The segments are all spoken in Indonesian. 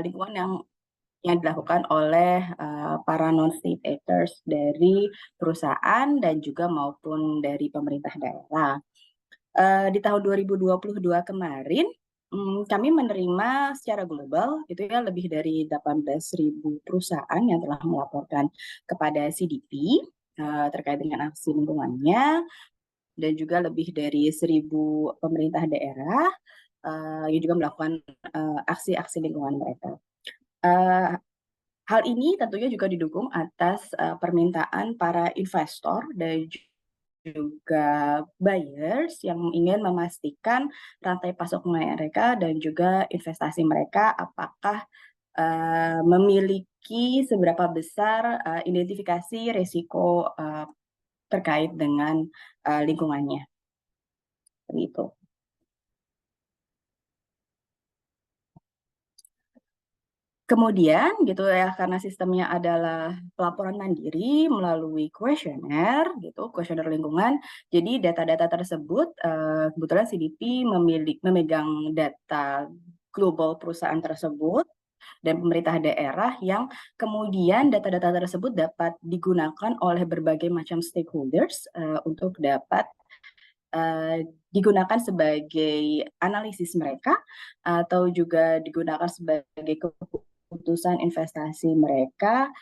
lingkungan yang dilakukan oleh para non-state actors dari perusahaan dan juga maupun dari pemerintah daerah. Di tahun 2022 kemarin, kami menerima secara global gitu ya lebih dari 18.000 perusahaan yang telah melaporkan kepada CDP terkait dengan aksi lingkungannya, dan juga lebih dari 1.000 pemerintah daerah yang juga melakukan aksi-aksi lingkungan mereka. Hal ini tentunya juga didukung atas permintaan para investor dan juga buyers yang ingin memastikan rantai pasok mereka dan juga investasi mereka apakah memiliki seberapa besar identifikasi risiko terkait dengan lingkungannya. Seperti itu. Kemudian gitu ya, karena sistemnya adalah pelaporan mandiri melalui kuesioner gitu, kuesioner lingkungan. Jadi data-data tersebut kebetulan CDP memegang data global perusahaan tersebut dan pemerintah daerah yang kemudian data-data tersebut dapat digunakan oleh berbagai macam stakeholders untuk dapat digunakan sebagai analisis mereka atau juga digunakan sebagai keputusan investasi mereka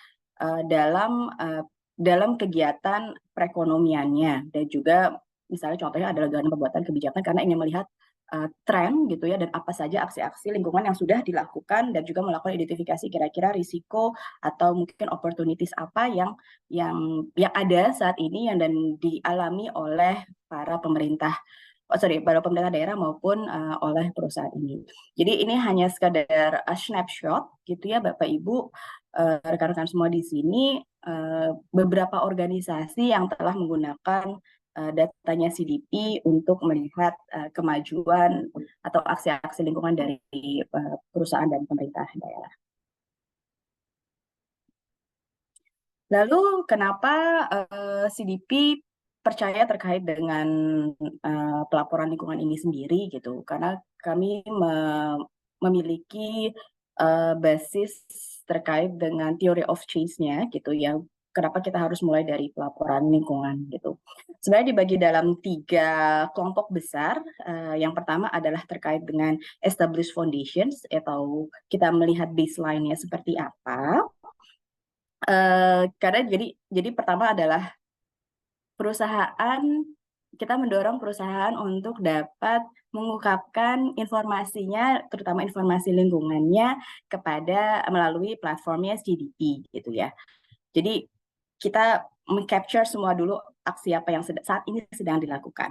dalam kegiatan perekonomiannya, dan juga misalnya contohnya adalah dalam pembuatan kebijakan karena ingin melihat tren gitu ya, dan apa saja aksi-aksi lingkungan yang sudah dilakukan dan juga melakukan identifikasi kira-kira risiko atau mungkin opportunities apa yang ada saat ini yang dan dialami oleh para pemerintah para pemerintah daerah maupun oleh perusahaan ini. Jadi ini hanya sekadar snapshot gitu ya Bapak Ibu, rekan-rekan semua di sini, beberapa organisasi yang telah menggunakan datanya CDP untuk melihat kemajuan atau aksi-aksi lingkungan dari perusahaan dan pemerintah daerah. Lalu kenapa CDP percaya terkait dengan pelaporan lingkungan ini sendiri gitu? Karena kami memiliki basis terkait dengan theory of change-nya gitu ya. Kenapa kita harus mulai dari pelaporan lingkungan gitu? Sebenarnya dibagi dalam 3 kelompok besar. Yang pertama adalah terkait dengan established foundations atau kita melihat baseline-nya seperti apa. Karena jadi pertama adalah perusahaan kita mendorong perusahaan untuk dapat mengungkapkan informasinya, terutama informasi lingkungannya melalui platformnya CDP gitu ya. Jadi kita meng-capture semua dulu aksi apa yang saat ini sedang dilakukan.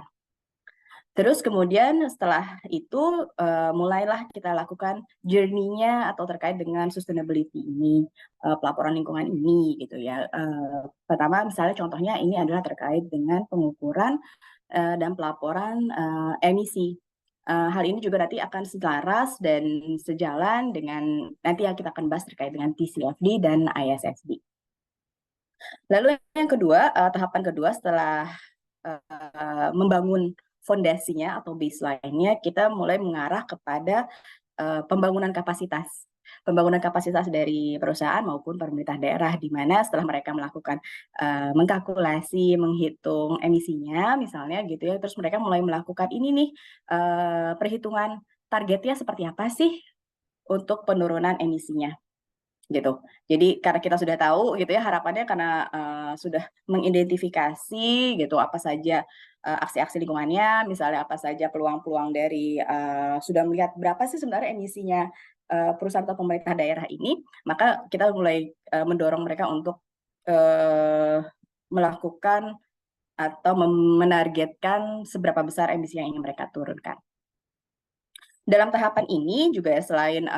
Terus kemudian setelah itu mulailah kita lakukan journey-nya atau terkait dengan sustainability ini, pelaporan lingkungan ini gitu ya. Pertama misalnya contohnya ini adalah terkait dengan pengukuran dan pelaporan emisi. Hal ini juga nanti akan selaras dan sejalan dengan nanti yang kita akan bahas terkait dengan TCFD dan ISSD. Lalu yang kedua, tahapan kedua setelah membangun fondasinya atau baseline-nya, kita mulai mengarah kepada pembangunan kapasitas. Pembangunan kapasitas dari perusahaan maupun pemerintah daerah, di mana setelah mereka melakukan mengkalkulasi, menghitung emisinya misalnya gitu ya, terus mereka mulai melakukan ini nih perhitungan targetnya seperti apa sih untuk penurunan emisinya gitu. Jadi karena kita sudah tahu gitu ya harapannya karena sudah mengidentifikasi gitu apa saja aksi-aksi lingkungannya, misalnya apa saja peluang-peluang dari sudah melihat berapa sih sebenarnya emisinya perusahaan atau pemerintah daerah ini, maka kita mulai mendorong mereka untuk melakukan atau menargetkan seberapa besar emisi yang ingin mereka turunkan. Dalam tahapan ini juga selain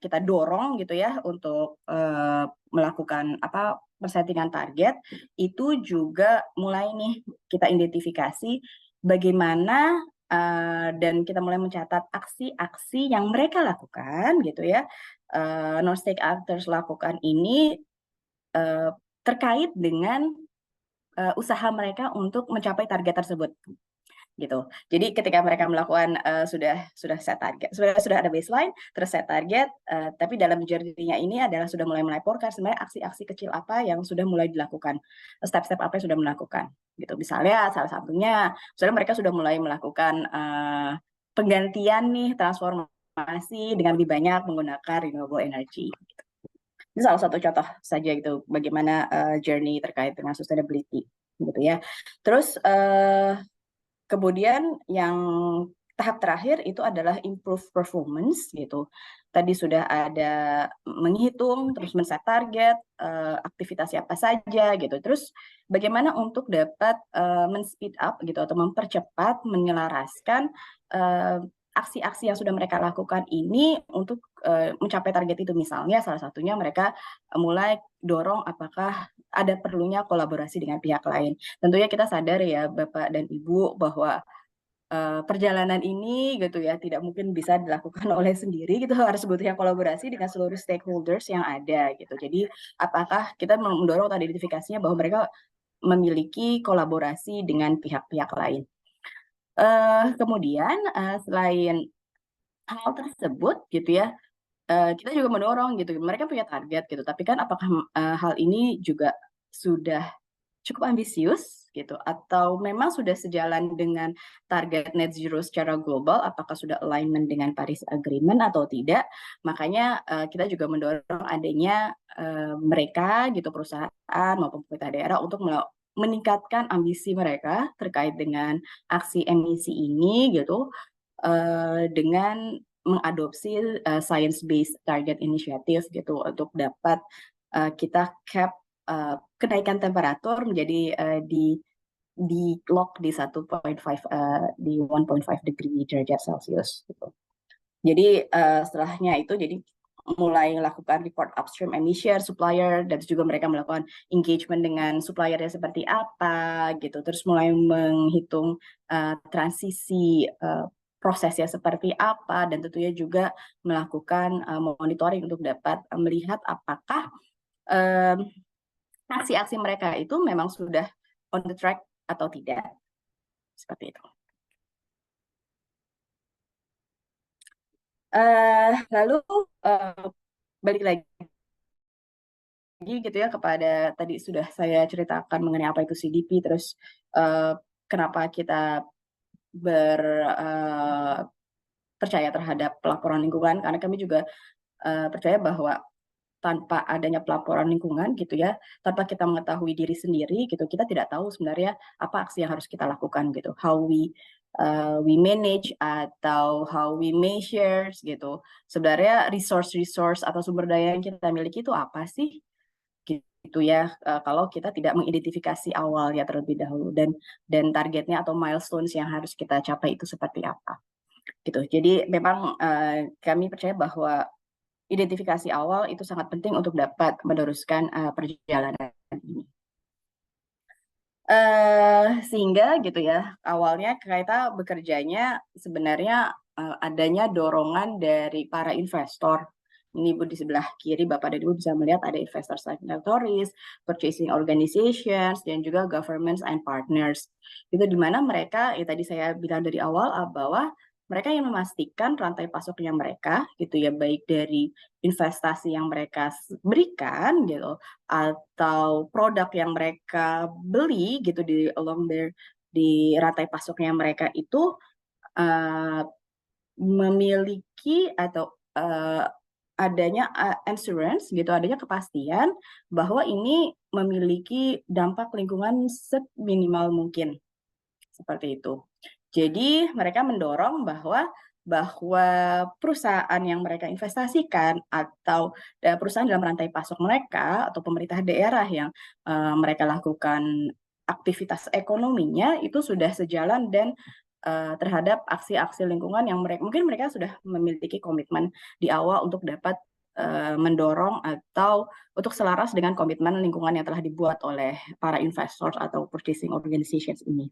kita dorong gitu ya untuk melakukan persettingan target, itu juga mulai nih kita identifikasi bagaimana dan kita mulai mencatat aksi-aksi yang mereka lakukan gitu ya, non-state actors lakukan ini terkait dengan usaha mereka untuk mencapai target tersebut. gitu. Jadi ketika mereka melakukan sudah set target, sudah ada baseline, terus set target, tapi dalam journey-nya ini adalah sudah mulai melaporkan sebenarnya aksi-aksi kecil apa yang sudah mulai dilakukan, step-step apa yang sudah melakukan, gitu. Misalnya salah satunya, misalnya mereka sudah mulai melakukan penggantian nih transformasi dengan lebih banyak menggunakan renewable energy. Ini salah satu contoh saja gitu bagaimana journey terkait dengan sustainability gitu ya. Terus kemudian yang tahap terakhir itu adalah improve performance gitu. Tadi sudah ada menghitung, terus men-set target, aktivitas apa saja gitu. Terus bagaimana untuk dapat men-speed up gitu atau mempercepat, menyelaraskan aksi-aksi yang sudah mereka lakukan ini untuk mencapai target itu. Misalnya salah satunya mereka mulai dorong apakah ada perlunya kolaborasi dengan pihak lain. Tentunya kita sadar ya Bapak dan Ibu bahwa perjalanan ini gitu ya tidak mungkin bisa dilakukan oleh sendiri gitu, harus butuhnya kolaborasi dengan seluruh stakeholders yang ada gitu. Jadi apakah kita mendorong tadi identifikasinya bahwa mereka memiliki kolaborasi dengan pihak-pihak lain. Kemudian selain hal tersebut gitu ya, kita juga mendorong gitu, mereka punya target gitu, tapi kan apakah hal ini juga sudah cukup ambisius gitu atau memang sudah sejalan dengan target net zero secara global, apakah sudah alignment dengan Paris Agreement atau tidak. Makanya kita juga mendorong adanya mereka gitu, perusahaan maupun pemerintah daerah untuk meningkatkan ambisi mereka terkait dengan aksi emisi ini gitu, dengan mengadopsi science based target initiative gitu untuk dapat kita cap kenaikan temperatur menjadi di lock di 1.5 di 1.5 degree derajat Celcius gitu. Jadi setelahnya itu jadi mulai melakukan report upstream emission supplier dan juga mereka melakukan engagement dengan suppliernya seperti apa gitu, terus mulai menghitung transisi prosesnya seperti apa dan tentunya juga melakukan monitoring untuk dapat melihat apakah aksi-aksi mereka itu memang sudah on the track atau tidak, seperti itu. Lalu balik lagi gitu ya kepada tadi sudah saya ceritakan mengenai apa itu CDP, terus kenapa kita percaya terhadap pelaporan lingkungan, karena kami juga percaya bahwa tanpa adanya pelaporan lingkungan gitu ya, tanpa kita mengetahui diri sendiri gitu, kita tidak tahu sebenarnya apa aksi yang harus kita lakukan gitu, how we manage atau how we measure gitu. Sebenarnya resource atau sumber daya yang kita miliki itu apa sih? Gitu ya, kalau kita tidak mengidentifikasi awal ya terlebih dahulu dan targetnya atau milestones yang harus kita capai itu seperti apa, gitu. Jadi memang kami percaya bahwa identifikasi awal itu sangat penting untuk dapat meneruskan perjalanan ini. Sehingga gitu ya, awalnya kita bekerjanya sebenarnya adanya dorongan dari para investor. Ini Bu di sebelah kiri Bapak dan Ibu bisa melihat ada investor signatories, purchasing organizations, dan juga governments and partners. Itu di mana mereka, ya tadi saya bilang dari awal bahwa mereka yang memastikan rantai pasoknya mereka gitu ya, baik dari investasi yang mereka berikan gitu atau produk yang mereka beli gitu di along di rantai pasoknya mereka itu memiliki atau adanya assurance gitu, adanya kepastian bahwa ini memiliki dampak lingkungan seminimal mungkin, seperti itu. Jadi mereka mendorong bahwa perusahaan yang mereka investasikan atau perusahaan dalam rantai pasok mereka atau pemerintah daerah yang mereka lakukan aktivitas ekonominya itu sudah sejalan dan terhadap aksi-aksi lingkungan yang mungkin mereka sudah memiliki komitmen di awal untuk dapat mendorong atau untuk selaras dengan komitmen lingkungan yang telah dibuat oleh para investor atau purchasing organizations ini.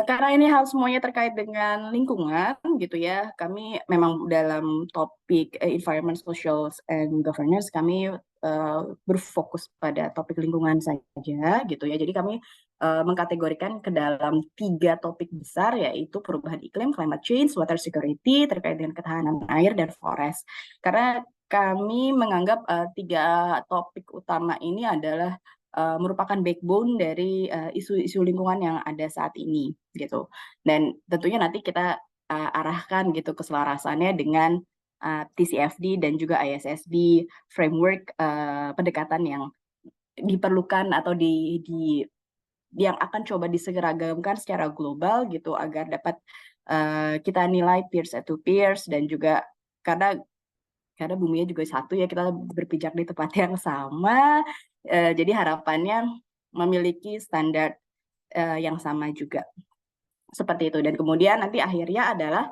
Karena ini hal semuanya terkait dengan lingkungan gitu ya, kami memang dalam topik environment, social, and governance kami berfokus pada topik lingkungan saja gitu ya. Jadi kami mengkategorikan ke dalam 3 topik besar, yaitu perubahan iklim, climate change, water security, terkait dengan ketahanan air, dan forest. Karena kami menganggap 3 topik utama ini adalah merupakan backbone dari isu-isu lingkungan yang ada saat ini, gitu. Dan tentunya nanti kita arahkan gitu keselarasannya dengan TCFD dan juga ISSB framework pendekatan yang diperlukan atau yang akan coba diseragamkan secara global gitu agar dapat kita nilai peers to peers, dan juga karena buminya juga satu ya, kita berpijak di tempat yang sama, jadi harapannya memiliki standar yang sama juga. Seperti itu, dan kemudian nanti akhirnya adalah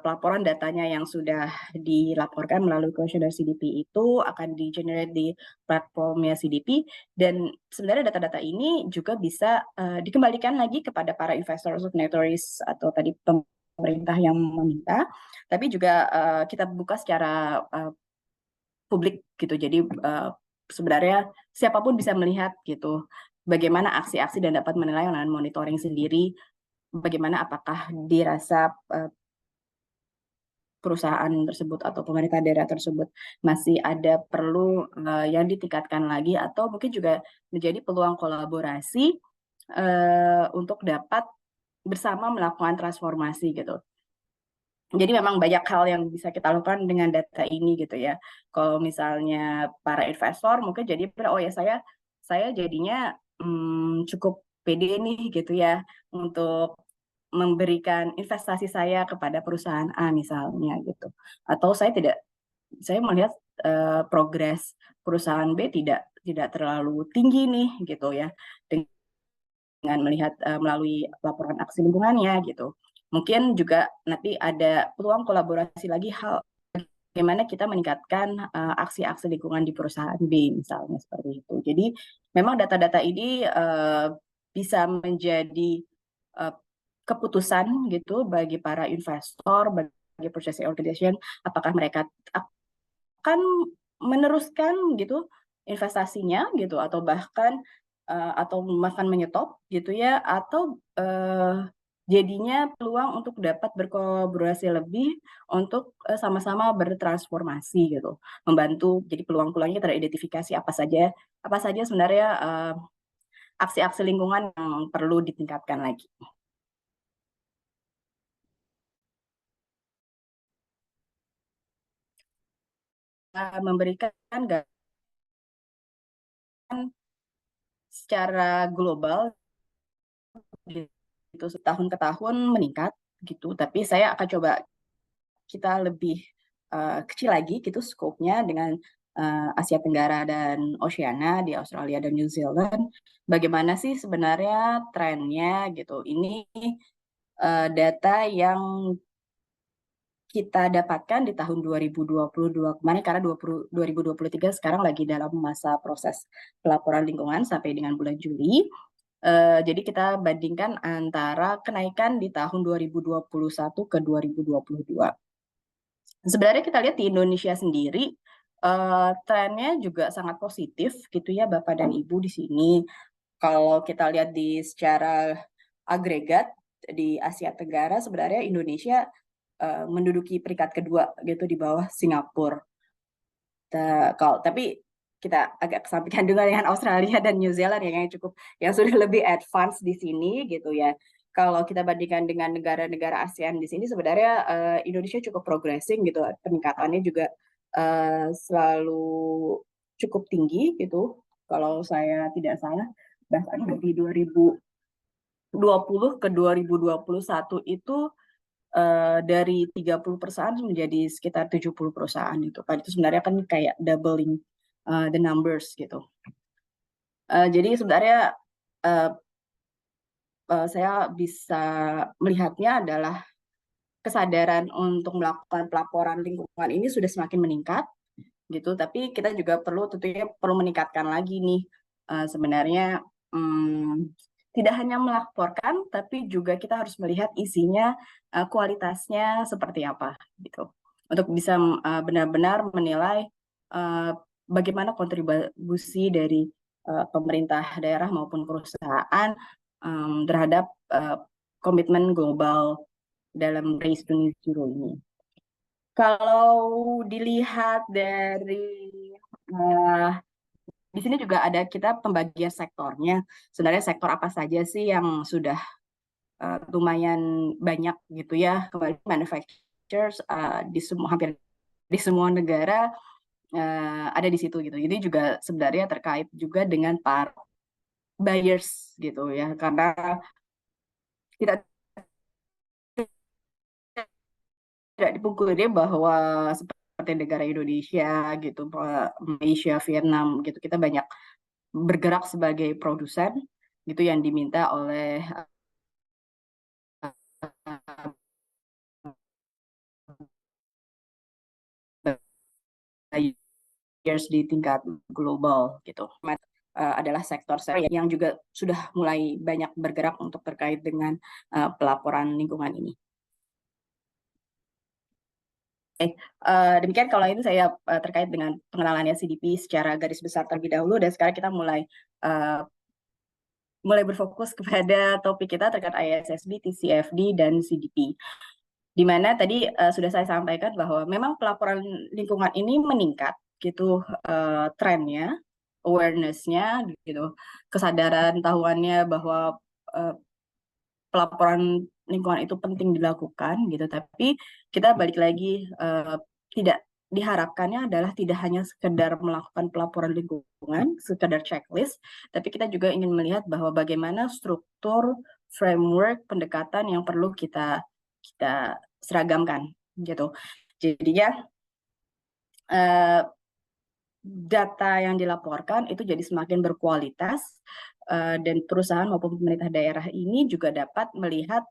pelaporan datanya yang sudah dilaporkan melalui kuesioner CDP itu akan di-generate di platformnya CDP, dan sebenarnya data-data ini juga bisa dikembalikan lagi kepada para investor signatories atau tadi pemerintah yang meminta, tapi juga kita buka secara publik gitu. Jadi sebenarnya siapapun bisa melihat gitu bagaimana aksi-aksi dan dapat menilai dengan monitoring sendiri bagaimana apakah dirasa perusahaan tersebut atau pemerintah daerah tersebut masih ada perlu yang ditingkatkan lagi, atau mungkin juga menjadi peluang kolaborasi untuk dapat bersama melakukan transformasi gitu. Jadi memang banyak hal yang bisa kita lakukan dengan data ini gitu ya. Kalau misalnya para investor mungkin jadi, oh ya saya jadinya cukup pede nih gitu ya untuk memberikan investasi saya kepada perusahaan A misalnya gitu. Atau saya melihat progres perusahaan B tidak terlalu tinggi nih gitu ya, dengan melihat melalui laporan aksi lingkungannya gitu. Mungkin juga nanti ada peluang kolaborasi lagi bagaimana kita meningkatkan aksi-aksi lingkungan di perusahaan B misalnya, seperti itu. Jadi memang data-data ini bisa menjadi keputusan gitu bagi para investor, bagi purchasing organization, apakah mereka akan meneruskan gitu investasinya gitu, atau bahkan menyetop gitu ya, atau jadinya peluang untuk dapat berkolaborasi lebih untuk sama-sama bertransformasi gitu, membantu. Jadi peluang-peluangnya teridentifikasi apa saja sebenarnya aksi-aksi lingkungan yang perlu ditingkatkan lagi. Memberikan gambaran secara global gitu, tahun ke tahun meningkat gitu, tapi saya akan coba kita lebih kecil lagi gitu skopnya dengan Asia Tenggara dan Oceania di Australia dan New Zealand. Bagaimana sih sebenarnya trennya gitu? Ini data yang kita dapatkan di tahun 2022 kemarin, karena 2023 sekarang lagi dalam masa proses pelaporan lingkungan sampai dengan bulan Juli. Jadi kita bandingkan antara kenaikan di tahun 2021 ke 2022. Sebenarnya kita lihat di Indonesia sendiri, trennya juga sangat positif gitu ya Bapak dan Ibu di sini. Kalau kita lihat secara agregat di Asia Tenggara, sebenarnya Indonesia menduduki peringkat kedua gitu di bawah Singapura. Tapi kita agak kesampingkan juga dengan Australia dan New Zealand yang sudah lebih advance di sini gitu ya. Kalau kita bandingkan dengan negara-negara ASEAN di sini, sebenarnya Indonesia cukup progressing gitu, peningkatannya juga selalu cukup tinggi gitu. Kalau saya tidak salah, bahkan dari 2020 ke 2021 itu dari 30 perusahaan menjadi sekitar 70 perusahaan itu kan. Itu sebenarnya kan kayak doubling the numbers gitu. Jadi sebenarnya saya bisa melihatnya adalah kesadaran untuk melakukan pelaporan lingkungan ini sudah semakin meningkat gitu, tapi kita juga tentunya perlu meningkatkan lagi nih sebenarnya tidak hanya melaporkan, tapi juga kita harus melihat isinya, kualitasnya seperti apa gitu, untuk bisa benar-benar menilai bagaimana kontribusi dari pemerintah daerah maupun perusahaan terhadap komitmen global dalam Race to Net Zero ini. Kalau dilihat dari di sini juga ada kita pembagian sektornya. Sebenarnya sektor apa saja sih yang sudah lumayan banyak gitu ya, kembali manufacturers hampir di semua negara ada di situ gitu. Jadi juga sebenarnya terkait juga dengan para buyers gitu ya, karena tidak tidak dipungkiri bahwa seperti negara Indonesia gitu, Malaysia, Vietnam gitu, kita banyak bergerak sebagai produsen gitu yang diminta oleh buyers di tingkat global gitu. Adalah sektor yang juga sudah mulai banyak bergerak untuk terkait dengan pelaporan lingkungan ini. Demikian kalau itu saya terkait dengan pengenalannya CDP secara garis besar terlebih dahulu, dan sekarang kita mulai berfokus kepada topik kita terkait ISSB, TCFD, dan CDP. Di mana tadi sudah saya sampaikan bahwa memang pelaporan lingkungan ini meningkat gitu trennya, awareness-nya gitu, kesadaran tahuannya bahwa pelaporan lingkungan itu penting dilakukan gitu. Tapi kita balik lagi tidak diharapkannya adalah tidak hanya sekedar melakukan pelaporan lingkungan, sekedar checklist, tapi kita juga ingin melihat bahwa bagaimana struktur, framework, pendekatan yang perlu kita seragamkan gitu. Jadinya data yang dilaporkan itu jadi semakin berkualitas dan perusahaan maupun pemerintah daerah ini juga dapat melihat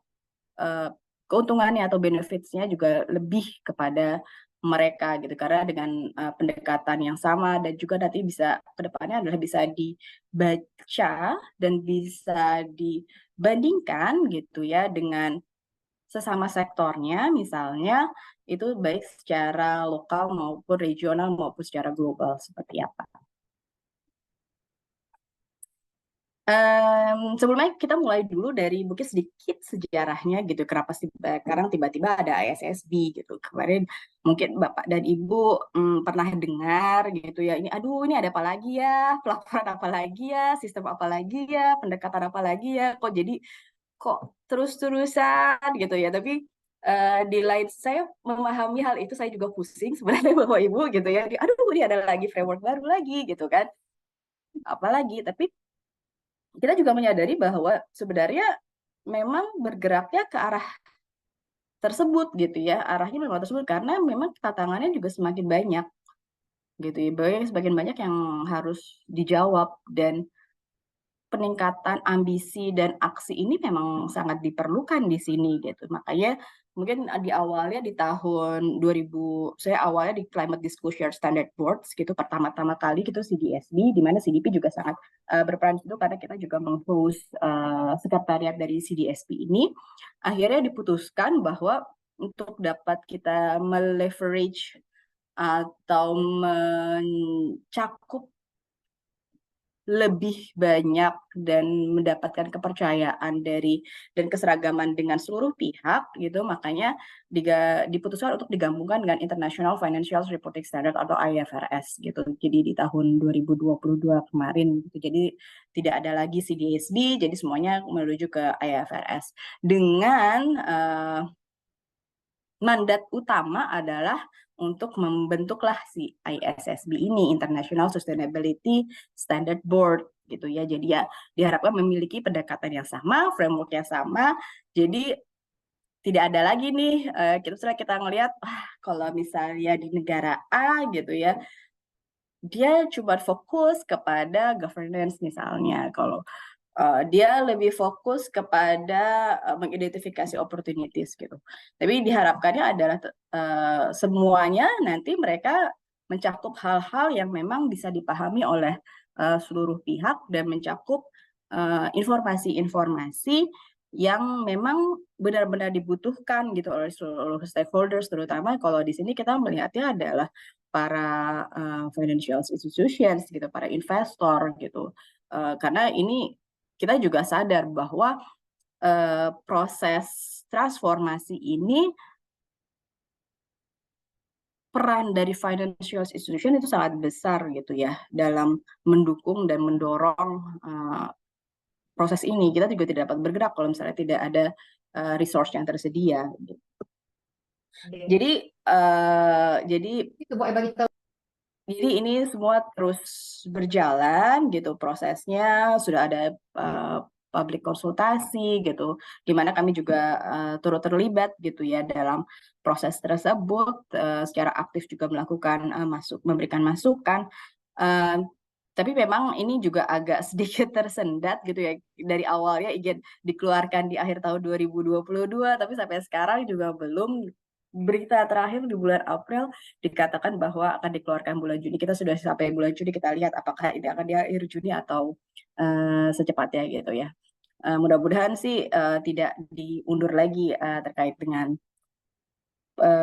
keuntungannya atau benefits-nya juga lebih kepada mereka gitu, karena dengan pendekatan yang sama dan juga nanti bisa kedepannya adalah bisa dibaca dan bisa dibandingkan gitu ya dengan sesama sektornya, misalnya itu baik secara lokal maupun regional maupun secara global seperti apa. Sebelumnya kita mulai dulu dari mungkin sedikit sejarahnya gitu, kenapa sih sekarang tiba-tiba ada ISSB gitu. Kemarin mungkin Bapak dan Ibu pernah dengar gitu ya, ini aduh ini ada apa lagi ya, pelaporan apa lagi ya, sistem apa lagi ya, pendekatan apa lagi ya, kok terus-terusan gitu ya. Tapi di lain saya memahami hal itu, saya juga pusing sebenarnya Bapak Ibu gitu ya, aduh ini ada lagi framework baru lagi gitu kan, apalagi. Tapi kita juga menyadari bahwa sebenarnya memang bergeraknya ke arah tersebut gitu ya, arahnya memang tersebut karena memang tantangannya juga semakin banyak gitu ya, semakin banyak yang harus dijawab, dan peningkatan ambisi dan aksi ini memang sangat diperlukan di sini gitu. Makanya mungkin di awalnya di tahun 2000, saya awalnya di Climate Disclosure Standard Boards gitu, pertama-tama kali gitu CDSB, di mana CDP juga sangat berperan di situ karena kita juga meng-host sekretariat dari CDSB ini. Akhirnya diputuskan bahwa untuk dapat kita meleverage atau mencakup lebih banyak dan mendapatkan kepercayaan dari dan keseragaman dengan seluruh pihak gitu, makanya diputuskan untuk digabungkan dengan International Financial Reporting Standard atau IFRS gitu. Jadi di tahun 2022 kemarin gitu. Jadi tidak ada lagi CDSB, jadi semuanya menuju ke IFRS dengan mandat utama adalah untuk membentuklah si ISSB ini, International Sustainability Standard Board gitu ya. Jadi ya diharapkan memiliki pendekatan yang sama, framework yang sama. Jadi tidak ada lagi nih setelah kita ngelihat kalau misalnya di negara A gitu ya, dia cuma fokus kepada governance misalnya. Kalau dia lebih fokus kepada mengidentifikasi opportunities gitu. Tapi diharapkannya adalah semuanya nanti mereka mencakup hal-hal yang memang bisa dipahami oleh seluruh pihak dan mencakup informasi-informasi yang memang benar-benar dibutuhkan gitu oleh seluruh stakeholders, terutama kalau di sini kita melihatnya adalah para financial institutions gitu, para investor gitu. Karena ini kita juga sadar bahwa proses transformasi ini peran dari financial institution itu sangat besar gitu ya dalam mendukung dan mendorong proses ini. Kita juga tidak dapat bergerak kalau misalnya tidak ada resource yang tersedia. Jadi Itu boleh bagi tahu. jadi ini semua terus berjalan gitu prosesnya, sudah ada public konsultasi gitu, di mana kami juga turut terlibat gitu ya dalam proses tersebut, secara aktif juga melakukan memberikan masukan. Tapi memang ini juga agak sedikit tersendat gitu ya, dari awalnya ingin dikeluarkan di akhir tahun 2022, tapi sampai sekarang juga belum. Berita terakhir di bulan April dikatakan bahwa akan dikeluarkan bulan Juni. Kita sudah sampai bulan Juni, kita lihat apakah ini akan di akhir Juni atau secepatnya gitu ya. Mudah-mudahan sih tidak diundur lagi terkait dengan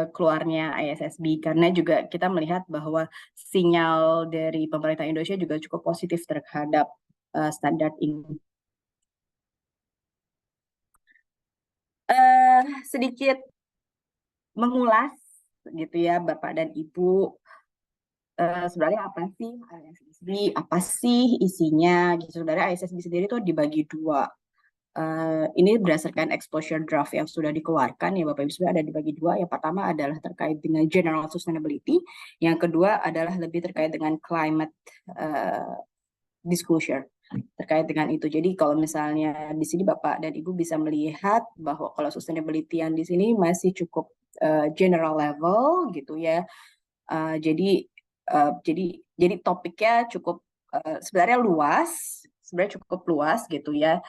keluarnya ISSB, karena juga kita melihat bahwa sinyal dari pemerintah Indonesia juga cukup positif terhadap standar ini. Sedikit mengulas gitu ya Bapak dan Ibu, sebenarnya apa sih ISSB, apa sih isinya gitu. Sebenarnya ISSB sendiri tuh dibagi dua. Ini berdasarkan exposure draft yang sudah dikeluarkan ya Bapak Ibu, sebenarnya ada dibagi dua. Yang pertama adalah terkait dengan general sustainability, yang kedua adalah lebih terkait dengan climate disclosure, terkait dengan itu. Jadi kalau misalnya di sini Bapak dan Ibu bisa melihat bahwa kalau sustainability yang di sini masih cukup general level gitu ya. Jadi topiknya cukup sebenarnya cukup luas gitu ya.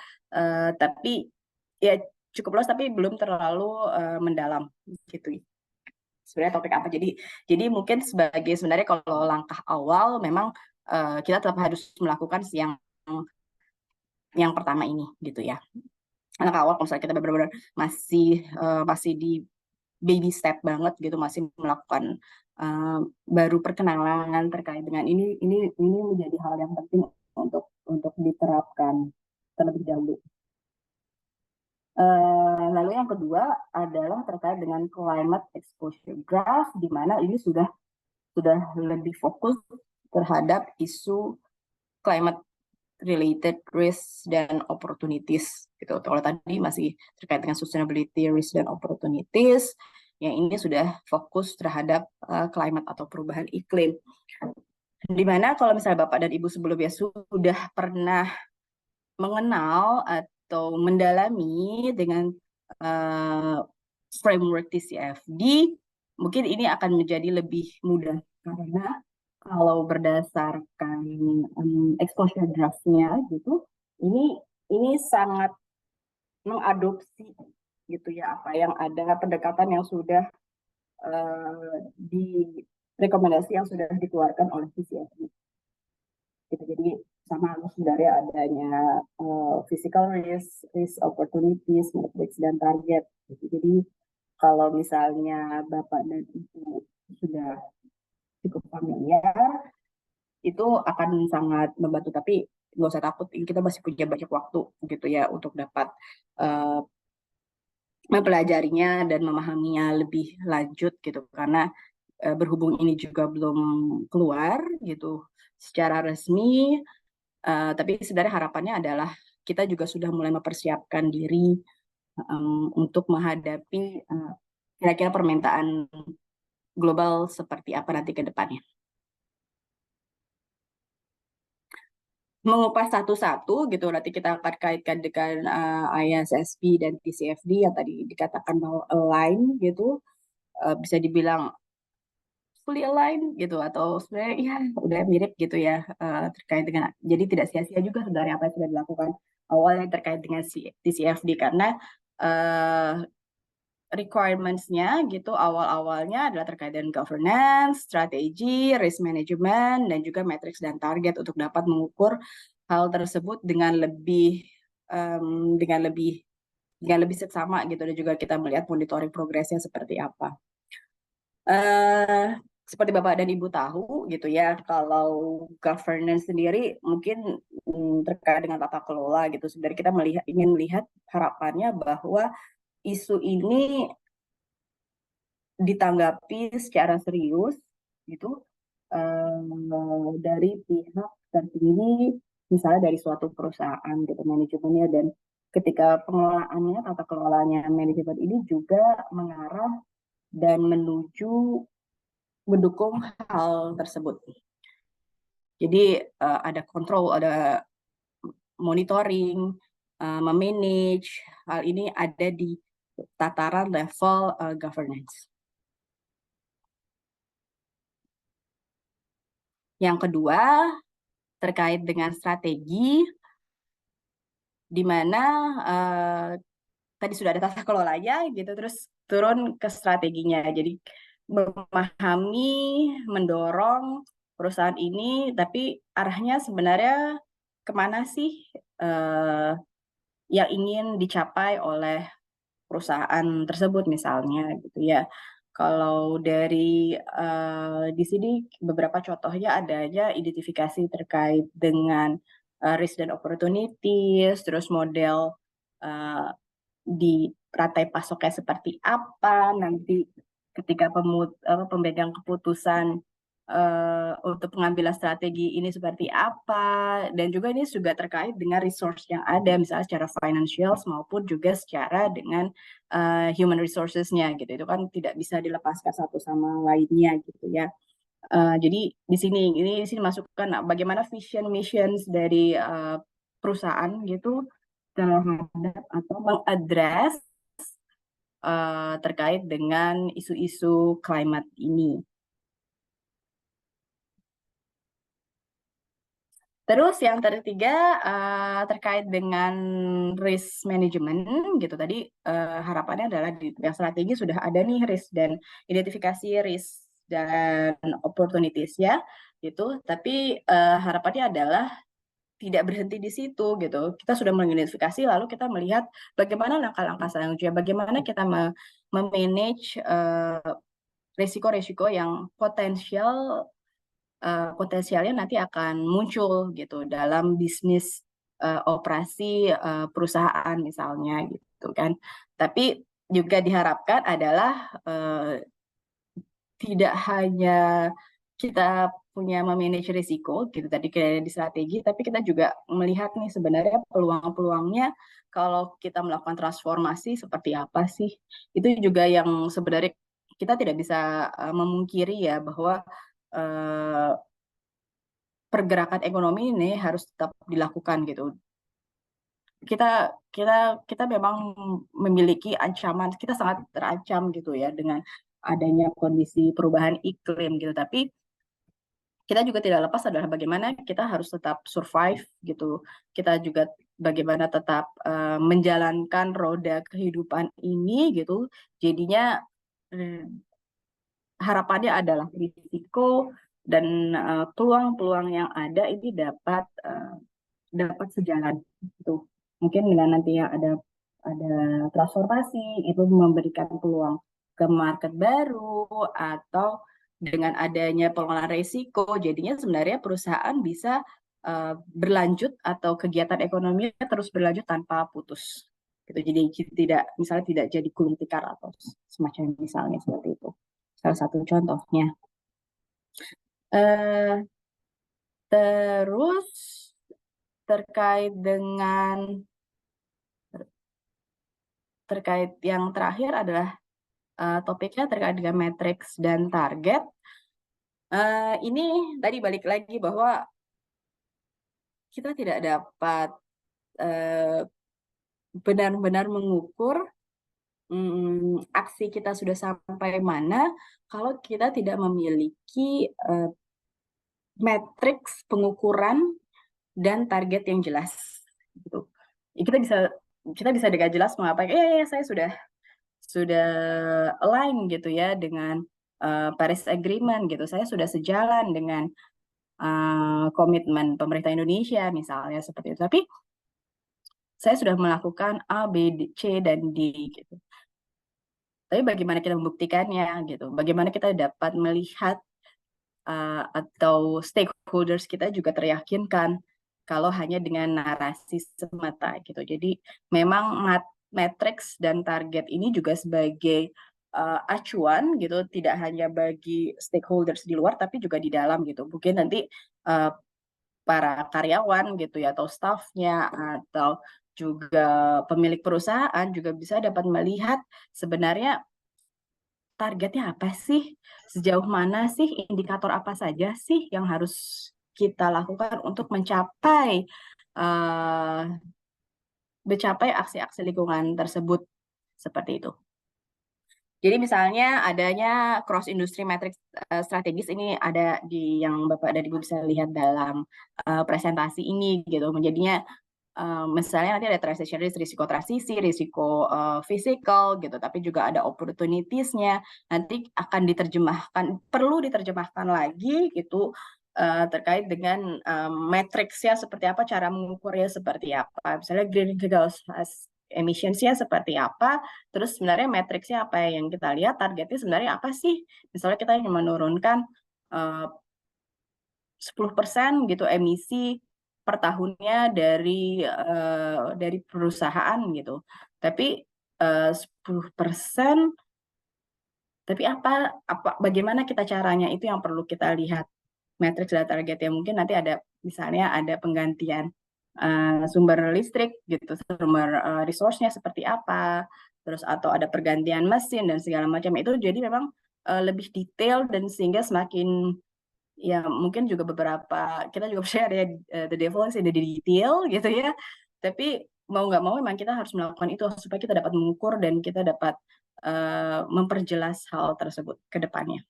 Tapi ya cukup luas tapi belum terlalu mendalam gitu. Sebenarnya topik apa? Jadi mungkin sebenarnya kalau langkah awal memang kita tetap harus melakukan yang pertama ini gitu ya. Langkah awal kalau misalnya kita benar-benar masih di baby step banget gitu, masih melakukan baru perkenalan terkait dengan ini menjadi hal yang penting untuk diterapkan terlebih dahulu. Lalu yang kedua adalah terkait dengan climate exposure graph, di mana ini sudah lebih fokus terhadap isu climate related risk dan opportunities gitu. Kalau tadi masih terkait dengan sustainability, risk dan opportunities, yang ini sudah fokus terhadap climate atau perubahan iklim. Dimana kalau misalnya Bapak dan Ibu sebelumnya sudah pernah mengenal atau mendalami dengan framework TCFD, mungkin ini akan menjadi lebih mudah, karena kalau berdasarkan exposure draft-nya gitu, ini sangat mengadopsi gitu ya apa yang ada, pendekatan yang sudah di rekomendasi yang sudah dikeluarkan oleh TCFD. Gitu. Jadi sama sebenarnya adanya physical risk opportunities, metrics dan target. Gitu. Jadi kalau misalnya Bapak dan Ibu sudah cukup familiar, itu akan sangat membantu. Tapi nggak usah takut, kita masih punya banyak waktu gitu ya untuk dapat mempelajarinya dan memahaminya lebih lanjut gitu, karena berhubung ini juga belum keluar gitu secara resmi, tapi sebenarnya harapannya adalah kita juga sudah mulai mempersiapkan diri untuk menghadapi kira-kira permintaan global seperti apa nanti ke depannya. Mengupas satu-satu gitu, nanti kita akan kaitkan dengan ISSB dan TCFD yang tadi dikatakan bahwa align gitu, bisa dibilang fully align gitu, atau sebenarnya ya udah mirip gitu ya, terkait dengan, jadi tidak sia-sia juga sebenarnya apa yang sudah dilakukan awalnya terkait dengan TCFD, karena requirements-nya gitu awal-awalnya adalah terkait dengan governance, strategi, risk management, dan juga matrix dan target untuk dapat mengukur hal tersebut dengan lebih seksama gitu, dan juga kita melihat monitoring progresnya seperti apa. seperti Bapak dan Ibu tahu gitu ya, kalau governance sendiri mungkin terkait dengan tata kelola gitu. Sebenarnya kita ingin melihat harapannya bahwa isu ini ditanggapi secara serius gitu dari pihak tertinggi, misalnya dari suatu perusahaan gitu manajemennya, dan ketika pengelolaannya, tata kelolanya manajemen ini juga mengarah dan mendukung hal tersebut. Jadi ada kontrol, ada monitoring, memanage, hal ini ada di tataran level governance. Yang kedua, terkait dengan strategi, di mana tadi sudah ada tata kelolanya gitu, terus turun ke strateginya. Jadi memahami, mendorong perusahaan ini, tapi arahnya sebenarnya kemana sih yang ingin dicapai oleh perusahaan tersebut misalnya gitu ya. Kalau dari di sini beberapa contohnya adanya identifikasi terkait dengan risk dan opportunities, terus model uh, di rantai pasoknya seperti apa, nanti ketika pemegang keputusan untuk pengambilan strategi ini seperti apa, dan juga ini juga terkait dengan resource yang ada, misalnya secara financial maupun juga secara dengan human resources-nya gitu. Itu kan tidak bisa dilepaskan satu sama lainnya gitu ya. Jadi di sini masukkan bagaimana vision missions dari perusahaan gitu terhadap atau mengadres terkait dengan isu-isu climate ini. Terus yang ketiga terkait dengan risk management gitu, tadi harapannya adalah di yang strategi sudah ada nih risk dan identifikasi risk dan opportunities ya gitu, tapi harapannya adalah tidak berhenti di situ gitu. Kita sudah mengidentifikasi, lalu kita melihat bagaimana langkah-langkah selanjutnya, bagaimana kita memanage risiko-risiko yang potensialnya nanti akan muncul gitu dalam bisnis operasi perusahaan misalnya gitu kan. Tapi juga diharapkan adalah tidak hanya kita punya memanage risiko gitu tadi kayak di strategi, tapi kita juga melihat nih sebenarnya peluang-peluangnya kalau kita melakukan transformasi seperti apa sih. Itu juga yang sebenarnya kita tidak bisa memungkiri ya bahwa pergerakan ekonomi ini harus tetap dilakukan gitu. Kita kita kita memang memiliki ancaman, kita sangat terancam gitu ya dengan adanya kondisi perubahan iklim gitu. Tapi kita juga tidak lepas adalah bagaimana kita harus tetap survive gitu. Kita juga bagaimana tetap menjalankan roda kehidupan ini gitu. Jadinya harapannya adalah risiko dan peluang-peluang yang ada ini dapat sejalan gitu. Mungkin dengan nanti ya ada transformasi itu memberikan peluang ke market baru, atau dengan adanya pengelolaan risiko jadinya sebenarnya perusahaan bisa berlanjut atau kegiatan ekonomi terus berlanjut tanpa putus gitu. Jadi tidak jadi gulung tikar atau semacam misalnya seperti itu. Salah satu contohnya. Eh, Terus terkait yang terakhir adalah topiknya terkait dengan matriks dan target. Ini tadi balik lagi bahwa kita tidak dapat benar-benar mengukur aksi kita sudah sampai mana kalau kita tidak memiliki matriks pengukuran dan target yang jelas. Gitu. Kita bisa dengan jelas mengapa saya sudah align gitu ya dengan Paris Agreement gitu. Saya sudah sejalan dengan komitmen pemerintah Indonesia misalnya seperti itu. Tapi saya sudah melakukan A, B, C dan D gitu. Tapi bagaimana kita membuktikannya gitu? Bagaimana kita dapat melihat atau stakeholders kita juga teryakinkan kalau hanya dengan narasi semata gitu. Jadi memang matrix dan target ini juga sebagai acuan gitu, tidak hanya bagi stakeholders di luar tapi juga di dalam gitu. Mungkin nanti para karyawan gitu ya atau staffnya atau juga pemilik perusahaan juga bisa dapat melihat sebenarnya targetnya apa sih, sejauh mana sih, indikator apa saja sih yang harus kita lakukan untuk mencapai aksi-aksi lingkungan tersebut seperti itu. Jadi misalnya adanya cross industry matrix strategis ini ada di yang Bapak dan Ibu bisa lihat dalam presentasi ini gitu. Menjadinya misalnya nanti ada transition risk, risiko transisi, risiko physical gitu, tapi juga ada opportunities-nya. Nanti akan diterjemahkan, perlu diterjemahkan lagi gitu terkait dengan matriksnya seperti apa, cara mengukurnya seperti apa. Misalnya greenhouse emissions-nya seperti apa, terus sebenarnya matriksnya apa yang kita lihat, targetnya sebenarnya apa sih? Misalnya kita ingin menurunkan 10% gitu emisi per tahunnya dari perusahaan gitu. Tapi 10%, tapi bagaimana kita caranya itu yang perlu kita lihat matriks dan target ya. Mungkin nanti ada misalnya ada penggantian sumber listrik gitu, sumber resource-nya seperti apa, terus atau ada pergantian mesin dan segala macam itu. Jadi memang lebih detail dan sehingga semakin ya mungkin juga beberapa kita juga percaya ya the devil is in the detail gitu ya. Tapi mau nggak mau memang kita harus melakukan itu supaya kita dapat mengukur dan kita dapat memperjelas hal tersebut ke depannya.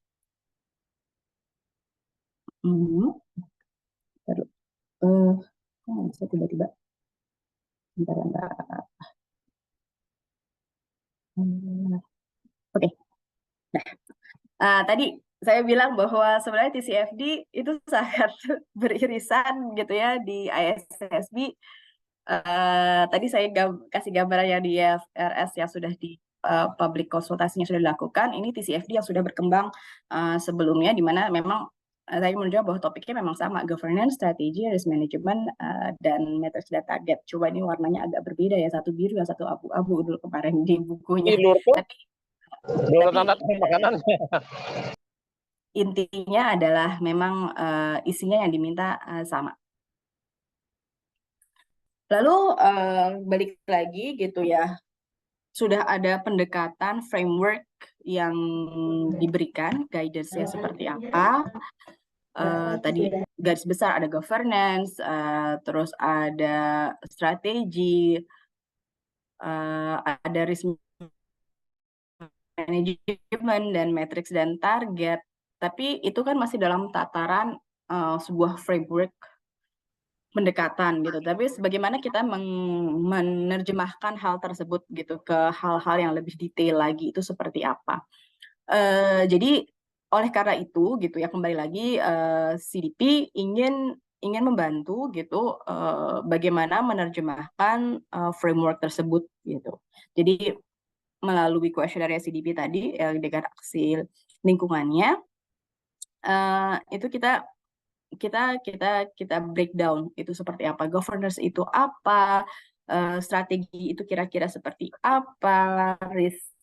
Kok bisa tiba-tiba? Bentar. Oke. Nah, tadi saya bilang bahwa sebenarnya TCFD itu sangat beririsan gitu ya di ISSB. Tadi saya kasih gambaran yang di IFRS yang sudah di public konsultasinya sudah dilakukan. Ini TCFD yang sudah berkembang sebelumnya, di mana memang saya menunjukkan bahwa topiknya memang sama, governance, strategi, risk management, dan matrix dan target. Coba ini warnanya agak berbeda ya, satu biru, yang satu abu-abu dulu kemarin di bukunya. Tapi intinya adalah memang isinya yang diminta sama. Lalu balik lagi gitu ya, sudah ada pendekatan framework yang diberikan, guidance-nya seperti apa. Tadi garis besar ada governance, terus ada strategi, ada risk management dan matrix dan target. Tapi itu kan masih dalam tataran sebuah framework pendekatan gitu. Tapi bagaimana kita menerjemahkan hal tersebut gitu ke hal-hal yang lebih detail lagi itu seperti apa. Jadi oleh karena itu gitu ya, kembali lagi CDP ingin membantu gitu bagaimana menerjemahkan framework tersebut gitu. Jadi melalui kuesioner CDP tadi dengan aksi lingkungannya itu kita breakdown itu seperti apa, governance itu apa, strategi itu kira-kira seperti apa, risk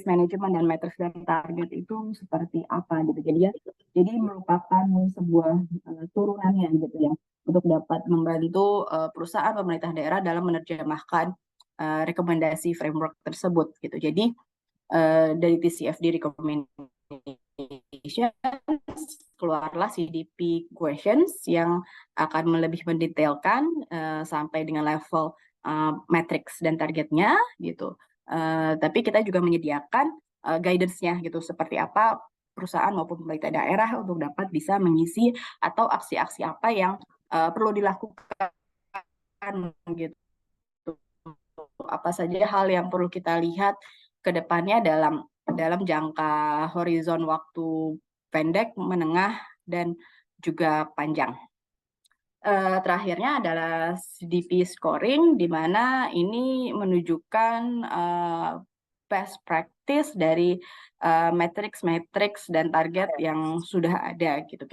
management dan matrix dan target itu seperti apa gitu. Jadi merupakan sebuah turunannya gitu ya untuk dapat membantu perusahaan pemerintah daerah dalam menerjemahkan rekomendasi framework tersebut gitu. Jadi dari TCFD recommendation keluarlah CDP questions yang akan lebih mendetailkan sampai dengan level matrix dan targetnya gitu. Tapi kita juga menyediakan guidance-nya gitu, seperti apa perusahaan maupun pemerintah daerah untuk dapat bisa mengisi atau aksi-aksi apa yang perlu dilakukan gitu. Apa saja hal yang perlu kita lihat ke depannya dalam jangka horizon waktu pendek, menengah, dan juga panjang. Terakhirnya adalah CDP scoring, di mana ini menunjukkan best practice dari matrix dan target yang sudah ada gitu.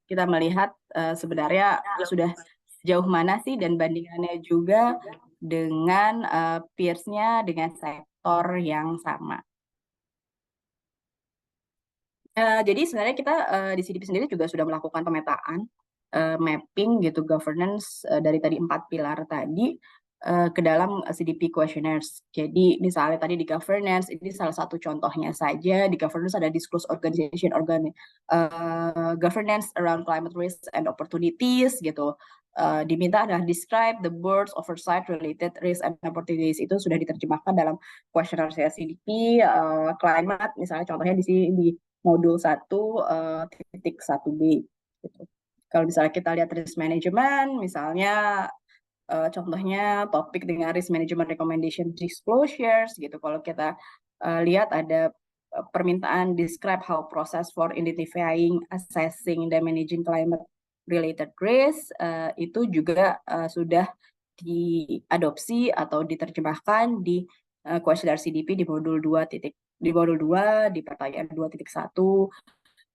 Kita melihat sebenarnya sudah sejauh mana sih dan bandingannya juga dengan peers-nya dengan sektor yang sama. Jadi sebenarnya kita di CDP sendiri juga sudah melakukan pemetaan mapping gitu governance dari tadi 4 pilar tadi ke dalam CDP questionnaires. Jadi misalnya tadi di governance ini salah satu contohnya saja. Di governance ada disclose organization governance around climate risk and opportunities gitu. Diminta adalah describe the board's oversight related risk and opportunities. Itu sudah diterjemahkan dalam questionnaire CDP climate misalnya contohnya di sini di modul 1.1b gitu. Kalau misalnya kita lihat risk management, misalnya contohnya topik dengan risk management recommendation disclosures gitu. Kalau kita lihat ada permintaan describe how process for identifying, assessing, dan managing climate related risk itu juga sudah diadopsi atau diterjemahkan di questionnaire CDP di modul 2 di pertanyaan 2.1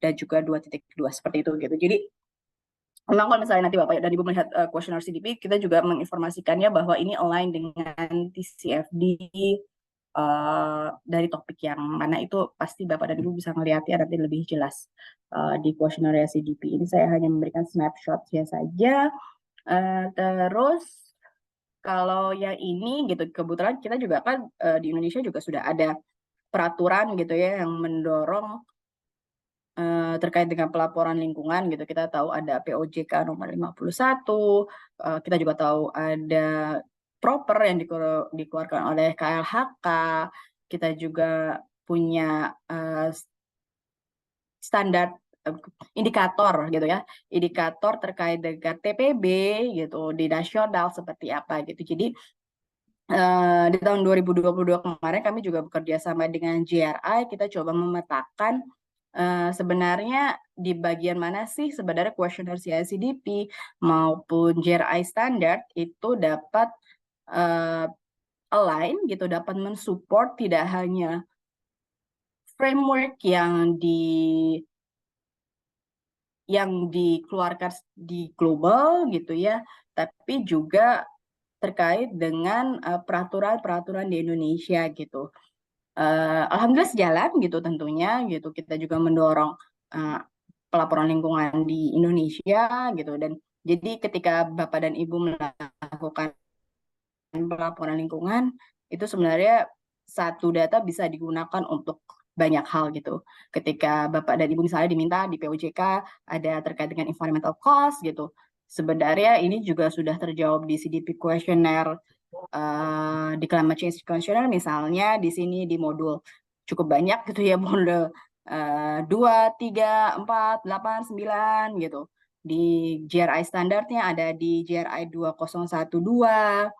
dan juga 2.2 seperti itu gitu. Jadi memang kalau misalnya nanti Bapak dan Ibu melihat questionnaire CDP, kita juga menginformasikannya bahwa ini align dengan TCFD dari topik yang mana itu pasti Bapak dan Ibu bisa melihatnya nanti lebih jelas di questionnaire CDP. Ini saya hanya memberikan snapshot-nya saja. Terus kalau yang ini gitu kebetulan kita juga kan di Indonesia juga sudah ada peraturan gitu ya yang mendorong terkait dengan pelaporan lingkungan gitu. Kita tahu ada POJK nomor 51, kita juga tahu ada proper yang dikeluarkan oleh KLHK, kita juga punya standar indikator gitu ya, indikator terkait dengan TPB gitu di nasional seperti apa gitu. Jadi di tahun 2022 kemarin kami juga bekerja sama dengan JRI, kita coba memetakan sebenarnya di bagian mana sih sebenarnya questionnaire CICDP maupun JRI standard itu dapat align gitu, dapat mensupport tidak hanya framework yang dikeluarkan di global gitu ya, tapi juga terkait dengan peraturan-peraturan di Indonesia gitu. Alhamdulillah sejalan gitu tentunya gitu. Kita juga mendorong pelaporan lingkungan di Indonesia gitu, dan jadi ketika Bapak dan Ibu melakukan pelaporan lingkungan itu sebenarnya satu data bisa digunakan untuk banyak hal gitu. Ketika Bapak dan Ibu misalnya diminta di POJK ada terkait dengan environmental cost gitu, sebenarnya ini juga sudah terjawab di CDP questionnaire di climate change questionnaire misalnya di sini di modul cukup banyak gitu ya, modul 2, 3, 4, 8, 9 gitu. Di GRI standarnya ada di GRI 2012.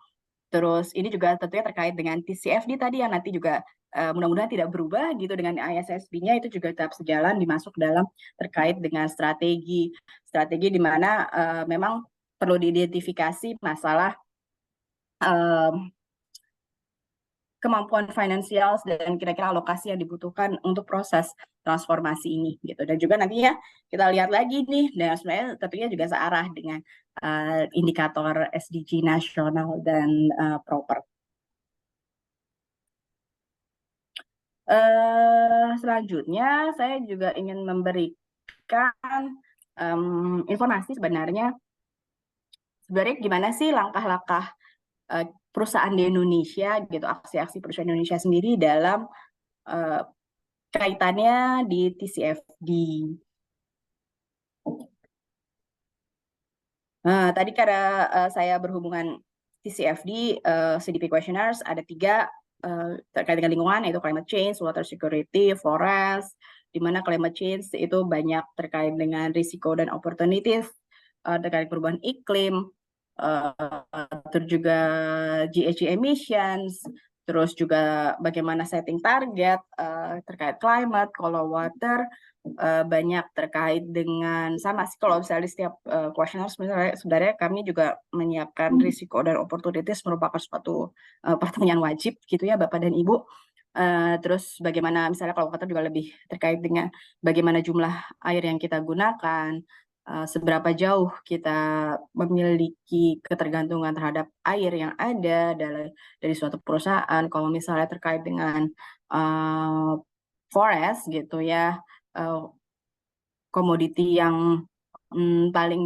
Terus ini juga tentunya terkait dengan TCFD tadi yang nanti juga mudah-mudahan tidak berubah gitu dengan ISSB-nya, itu juga tetap sejalan dimasuk dalam terkait dengan strategi di mana memang perlu diidentifikasi masalah kemampuan finansial dan kira-kira alokasi yang dibutuhkan untuk proses transformasi ini gitu. Dan juga nantinya kita lihat lagi nih, dan sebenarnya tentunya juga searah dengan indikator SDG nasional dan proper. Selanjutnya saya juga ingin memberikan informasi sebenarnya gimana sih langkah-langkah perusahaan di Indonesia gitu, aksi-aksi perusahaan Indonesia sendiri dalam kaitannya di TCFD. Tadi karena saya berhubungan TCFD, CDP questionnaires ada 3 terkait dengan lingkungan, yaitu climate change, water security, forest, di mana climate change itu banyak terkait dengan risiko dan opportunities terkait perubahan iklim, terus juga GHG emissions, terus juga bagaimana setting target terkait climate, kalau water banyak terkait dengan sama sih kalau misalnya di setiap questionnaire sebenarnya kami juga menyiapkan risiko dan opportunities merupakan suatu pertanyaan wajib gitu ya Bapak dan Ibu. Terus bagaimana misalnya kalau water juga lebih terkait dengan bagaimana jumlah air yang kita gunakan, seberapa jauh kita memiliki ketergantungan terhadap air yang ada dari suatu perusahaan. Kalau misalnya terkait dengan forest gitu ya, komoditi yang paling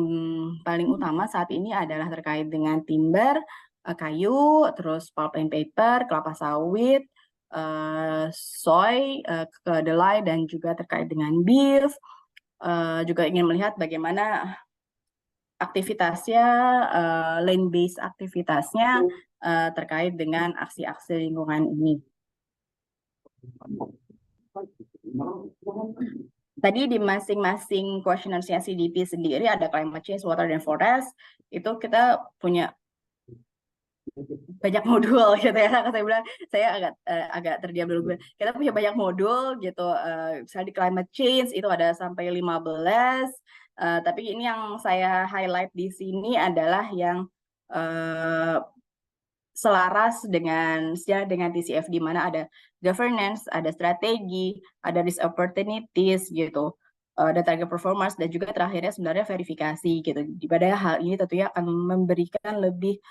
paling utama saat ini adalah terkait dengan timber, kayu, terus pulp and paper, kelapa sawit, soy, kedelai, dan juga terkait dengan beef. Juga ingin melihat bagaimana aktivitasnya, land based aktivitasnya terkait dengan aksi-aksi lingkungan ini. Tadi di masing-masing questionnaire CDP sendiri ada climate change, water, dan forest. Itu kita punya banyak modul gitu ya. Saya bilang saya agak terdiam dulu. Kita punya banyak modul gitu. Misalnya di climate change itu ada sampai 15. Tapi ini yang saya highlight di sini adalah yang selaras dengan TCF, di mana ada governance, ada strategi, ada risk opportunities gitu, dan target performance, dan juga terakhirnya sebenarnya verifikasi gitu. Di pada hal ini tentunya akan memberikan lebih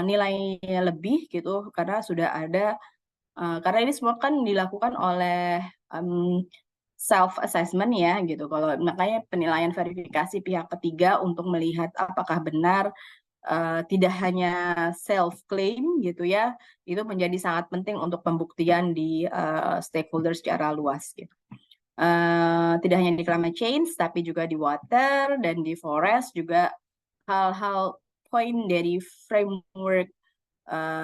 nilainya lebih gitu, karena sudah ada karena ini semua kan dilakukan oleh self assessment ya gitu. Kalau makanya penilaian verifikasi pihak ketiga untuk melihat apakah benar, tidak hanya self claim gitu ya, itu menjadi sangat penting untuk pembuktian di stakeholder secara luas gitu. Tidak hanya di climate change tapi juga di water dan di forest juga hal-hal poin dari framework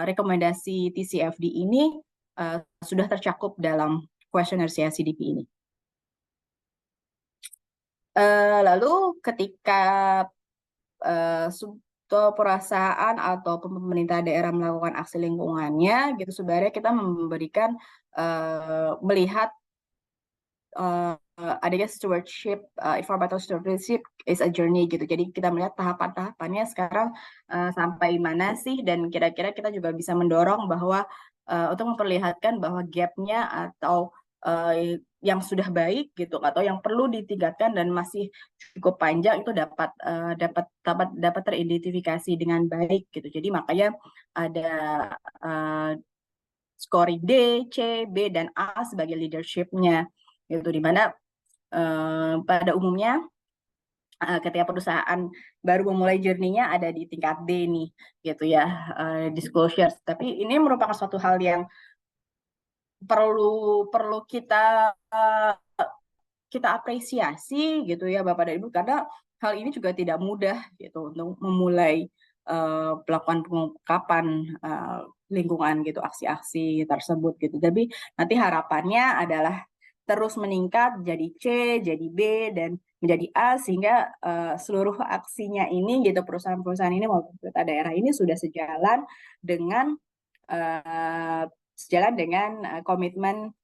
rekomendasi TCFD ini sudah tercakup dalam kuesioner CSCDP ini. Lalu ketika perusahaan atau pemerintah daerah melakukan aksi lingkungannya gitu, sebenarnya kita memberikan melihat adanya stewardship, environmental stewardship is a journey gitu. Jadi kita melihat tahapan-tahapannya sekarang sampai mana sih, dan kira-kira kita juga bisa mendorong bahwa untuk memperlihatkan bahwa gap-nya atau yang sudah baik gitu atau yang perlu ditingkatkan dan masih cukup panjang itu dapat teridentifikasi dengan baik gitu. Jadi makanya ada scoring D, C, B, dan A sebagai leadership-nya gitu, di mana pada umumnya ketika perusahaan baru memulai journey-nya ada di tingkat D nih gitu ya, disclosures. Tapi ini merupakan suatu hal yang perlu kita apresiasi gitu ya Bapak dan Ibu, karena hal ini juga tidak mudah gitu untuk memulai melakukan pengungkapan lingkungan gitu, aksi-aksi tersebut gitu. Tapi nanti harapannya adalah terus meningkat jadi C, jadi B, dan menjadi A, sehingga seluruh aksinya ini gitu, perusahaan-perusahaan ini maupun pemerintah daerah ini sudah sejalan dengan komitmen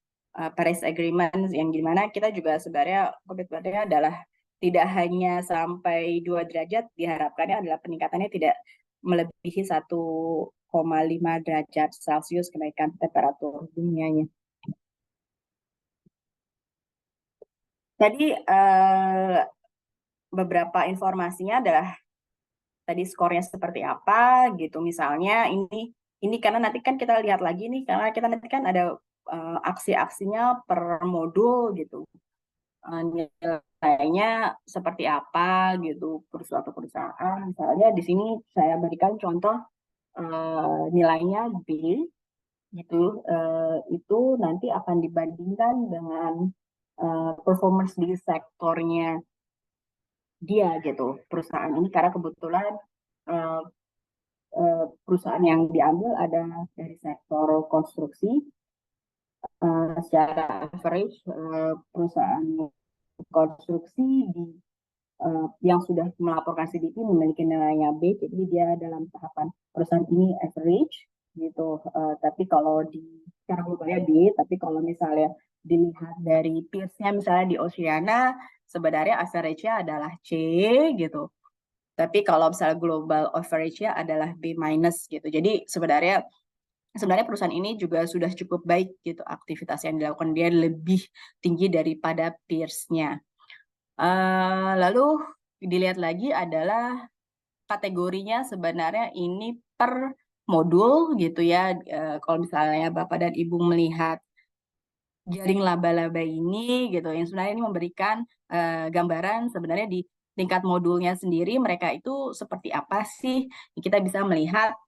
Paris Agreement, yang gimana kita juga sebenarnya komitmennya adalah tidak hanya sampai 2 derajat, diharapkannya adalah peningkatannya tidak melebihi 1,5 derajat Celcius kenaikan temperatur dunianya. Tadi beberapa informasinya adalah tadi skornya seperti apa gitu. Misalnya ini karena nanti kan kita lihat lagi nih, karena kita nanti kan ada aksi-aksinya per modul gitu. Nilainya seperti apa gitu suatu perusahaan. Misalnya di sini saya berikan contoh nilainya B gitu, itu nanti akan dibandingkan dengan performance di sektornya dia gitu, perusahaan ini, karena kebetulan perusahaan yang diambil ada dari sektor konstruksi. Secara average perusahaan konstruksi yang sudah melaporkan CDP memiliki nilainya B, jadi dia dalam tahapan perusahaan ini average gitu. Tapi kalau secara globalnya B, tapi kalau misalnya dilihat dari peers-nya misalnya di Oceana, sebenarnya average-nya adalah C gitu. Tapi kalau misalnya global average-nya adalah B minus gitu. Jadi sebenarnya sebenarnya perusahaan ini juga sudah cukup baik gitu aktivitas yang dilakukan, dia lebih tinggi daripada peers-nya. Lalu dilihat lagi adalah kategorinya sebenarnya ini per modul gitu ya. Kalau misalnya Bapak dan Ibu melihat jaring laba-laba ini gitu, yang sebenarnya ini memberikan gambaran sebenarnya di tingkat modulnya sendiri mereka itu seperti apa sih. Kita bisa melihat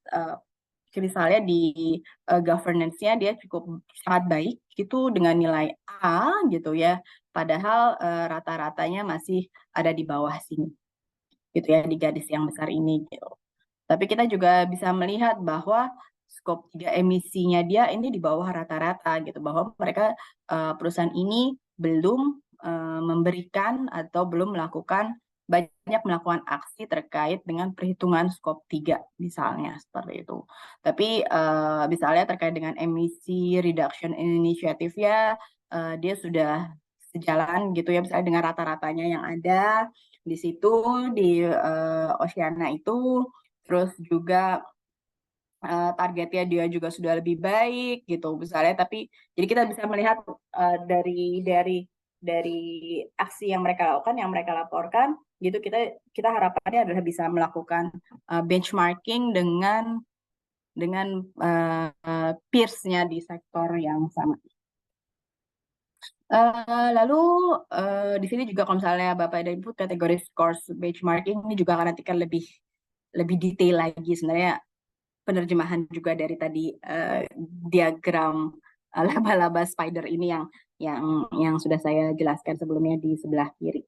misalnya di governance-nya dia cukup sangat baik gitu dengan nilai A gitu ya, padahal rata-ratanya masih ada di bawah sini gitu ya, di garis yang besar ini gitu. Tapi kita juga bisa melihat bahwa skop 3 emisinya dia ini di bawah rata-rata gitu, bahwa mereka perusahaan ini belum memberikan atau belum banyak melakukan aksi terkait dengan perhitungan skop 3 misalnya seperti itu. Tapi misalnya terkait dengan emisi reduction initiative ya, dia sudah sejalan gitu ya, misalnya dengan rata-ratanya yang ada di situ di Oceana itu. Terus juga targetnya dia juga sudah lebih baik gitu misalnya. Tapi jadi kita bisa melihat dari aksi yang mereka lakukan, yang mereka laporkan gitu, kita harapannya adalah bisa melakukan benchmarking dengan peers-nya di sektor yang sama. Lalu di sini juga kalau misalnya Bapak dan Ibu kategori scores benchmarking ini juga akan nanti kan lebih detail lagi sebenarnya, penerjemahan juga dari tadi diagram laba-laba spider ini yang sudah saya jelaskan sebelumnya di sebelah kiri.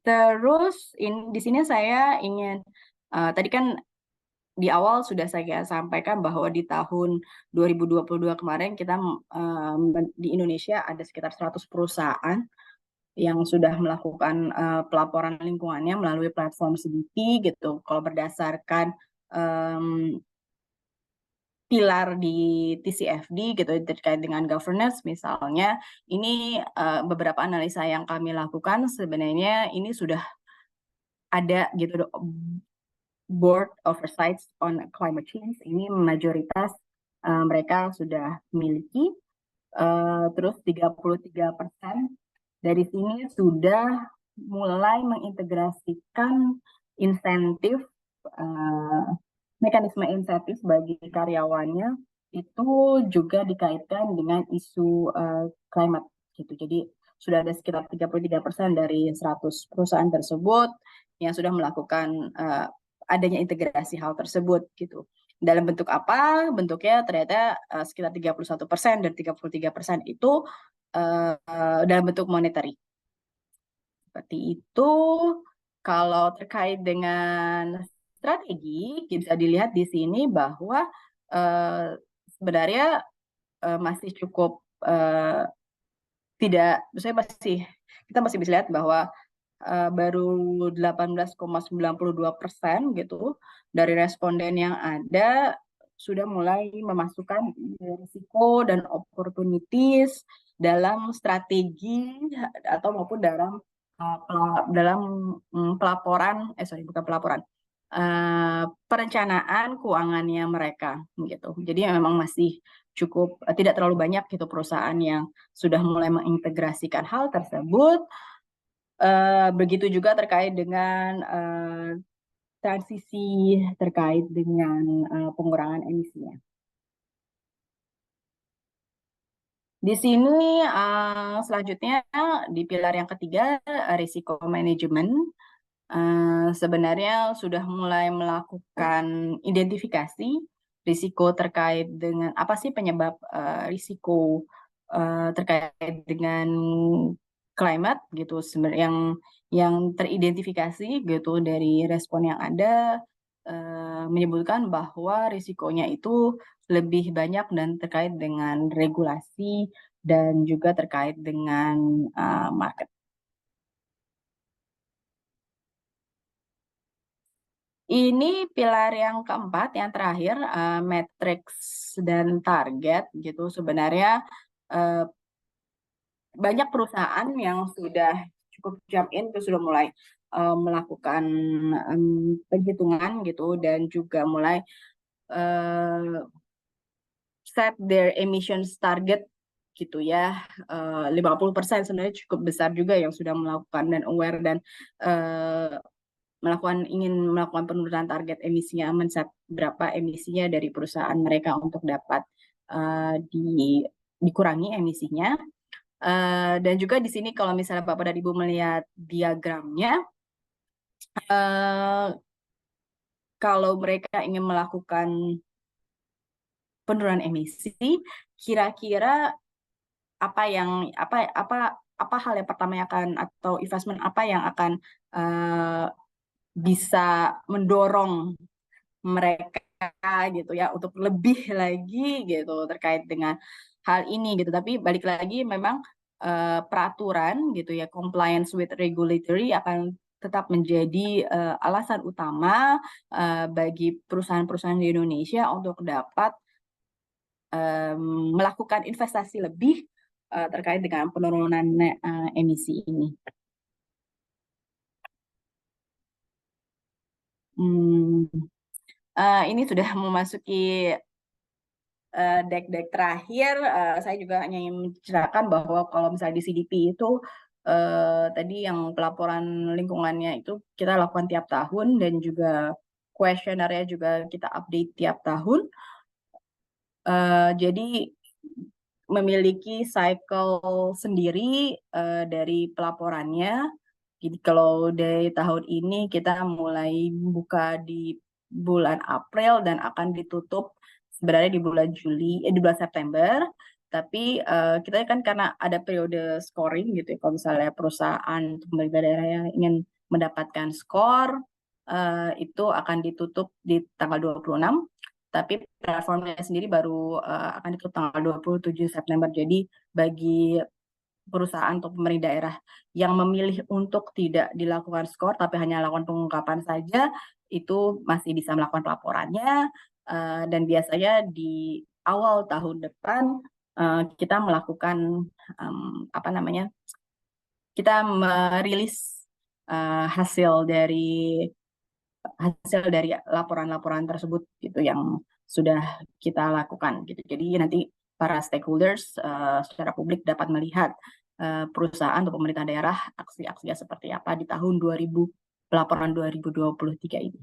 Terus di sini saya ingin tadi kan di awal sudah saya sampaikan bahwa di tahun 2022 kemarin kita di Indonesia ada sekitar 100 perusahaan yang sudah melakukan pelaporan lingkungannya melalui platform CDP gitu. Kalau berdasarkan pilar di TCFD gitu terkait dengan governance misalnya, ini beberapa analisa yang kami lakukan sebenarnya ini sudah ada gitu board oversight on climate change, ini mayoritas mereka sudah miliki. Terus 33% dari sini sudah mulai mengintegrasikan insentif, mekanisme insentif bagi karyawannya itu juga dikaitkan dengan isu climate gitu. Jadi sudah ada sekitar 33% dari 100 perusahaan tersebut yang sudah melakukan adanya integrasi hal tersebut gitu. Dalam bentuk apa? Bentuknya ternyata sekitar 31% dan 33% itu dalam bentuk monetary. Seperti itu. Kalau terkait dengan strategi, bisa dilihat di sini bahwa sebenarnya masih cukup tidak, saya kita masih bisa lihat bahwa baru 18,92% gitu dari responden yang ada sudah mulai memasukkan risiko dan opportunities dalam strategi atau maupun dalam pelaporan, bukan pelaporan, perencanaan keuangannya mereka gitu. Jadi memang masih cukup tidak terlalu banyak gitu perusahaan yang sudah mulai mengintegrasikan hal tersebut. Begitu juga terkait dengan transisi terkait dengan pengurangan emisinya. Di sini selanjutnya di pilar yang ketiga, risiko manajemen. Sebenarnya sudah mulai melakukan identifikasi risiko terkait dengan apa sih penyebab risiko terkait dengan climate gitu, yang teridentifikasi gitu dari respon yang ada menyebutkan bahwa risikonya itu lebih banyak dan terkait dengan regulasi dan juga terkait dengan market. Ini pilar yang keempat, yang terakhir, matrix dan target gitu. Sebenarnya banyak perusahaan yang sudah cukup jump in, itu sudah mulai melakukan penghitungan gitu dan juga mulai set their emissions target gitu ya. 50% sebenarnya cukup besar juga yang sudah melakukan dan aware dan ingin melakukan penurunan target emisinya, men-set berapa emisinya dari perusahaan mereka untuk dapat dikurangi emisinya. Dan juga di sini kalau misalnya Bapak dan Ibu melihat diagramnya, kalau mereka ingin melakukan penurunan emisi, kira-kira apa hal yang pertama yang akan, atau investment apa yang akan bisa mendorong mereka gitu ya untuk lebih lagi gitu terkait dengan hal ini gitu. Tapi balik lagi memang peraturan gitu ya, compliance with regulatory akan tetap menjadi alasan utama bagi perusahaan-perusahaan di Indonesia untuk dapat melakukan investasi lebih terkait dengan penurunan emisi ini. Ini sudah memasuki deck-deck terakhir. Saya juga hanya ingin menceritakan bahwa kalau misalnya di CDP itu tadi yang pelaporan lingkungannya itu kita lakukan tiap tahun dan juga kuesionernya juga kita update tiap tahun. Jadi memiliki cycle sendiri dari pelaporannya. Jadi kalau dari tahun ini kita mulai buka di bulan April dan akan ditutup sebenarnya di bulan di bulan September. Tapi kita kan karena ada periode scoring gitu ya, kalau misalnya perusahaan atau pemerintah daerah yang ingin mendapatkan skor itu akan ditutup di tanggal 26. Tapi platformnya sendiri baru akan ditutup tanggal 27 September. Jadi bagi perusahaan atau pemerintah daerah yang memilih untuk tidak dilakukan skor tapi hanya lakukan pengungkapan saja, itu masih bisa melakukan pelaporannya. Dan biasanya di awal tahun depan kita melakukan kita merilis hasil dari laporan-laporan tersebut gitu yang sudah kita lakukan gitu. Jadi nanti para stakeholders secara publik dapat melihat perusahaan atau pemerintah daerah aksi-aksinya seperti apa di tahun pelaporan 2023 ini.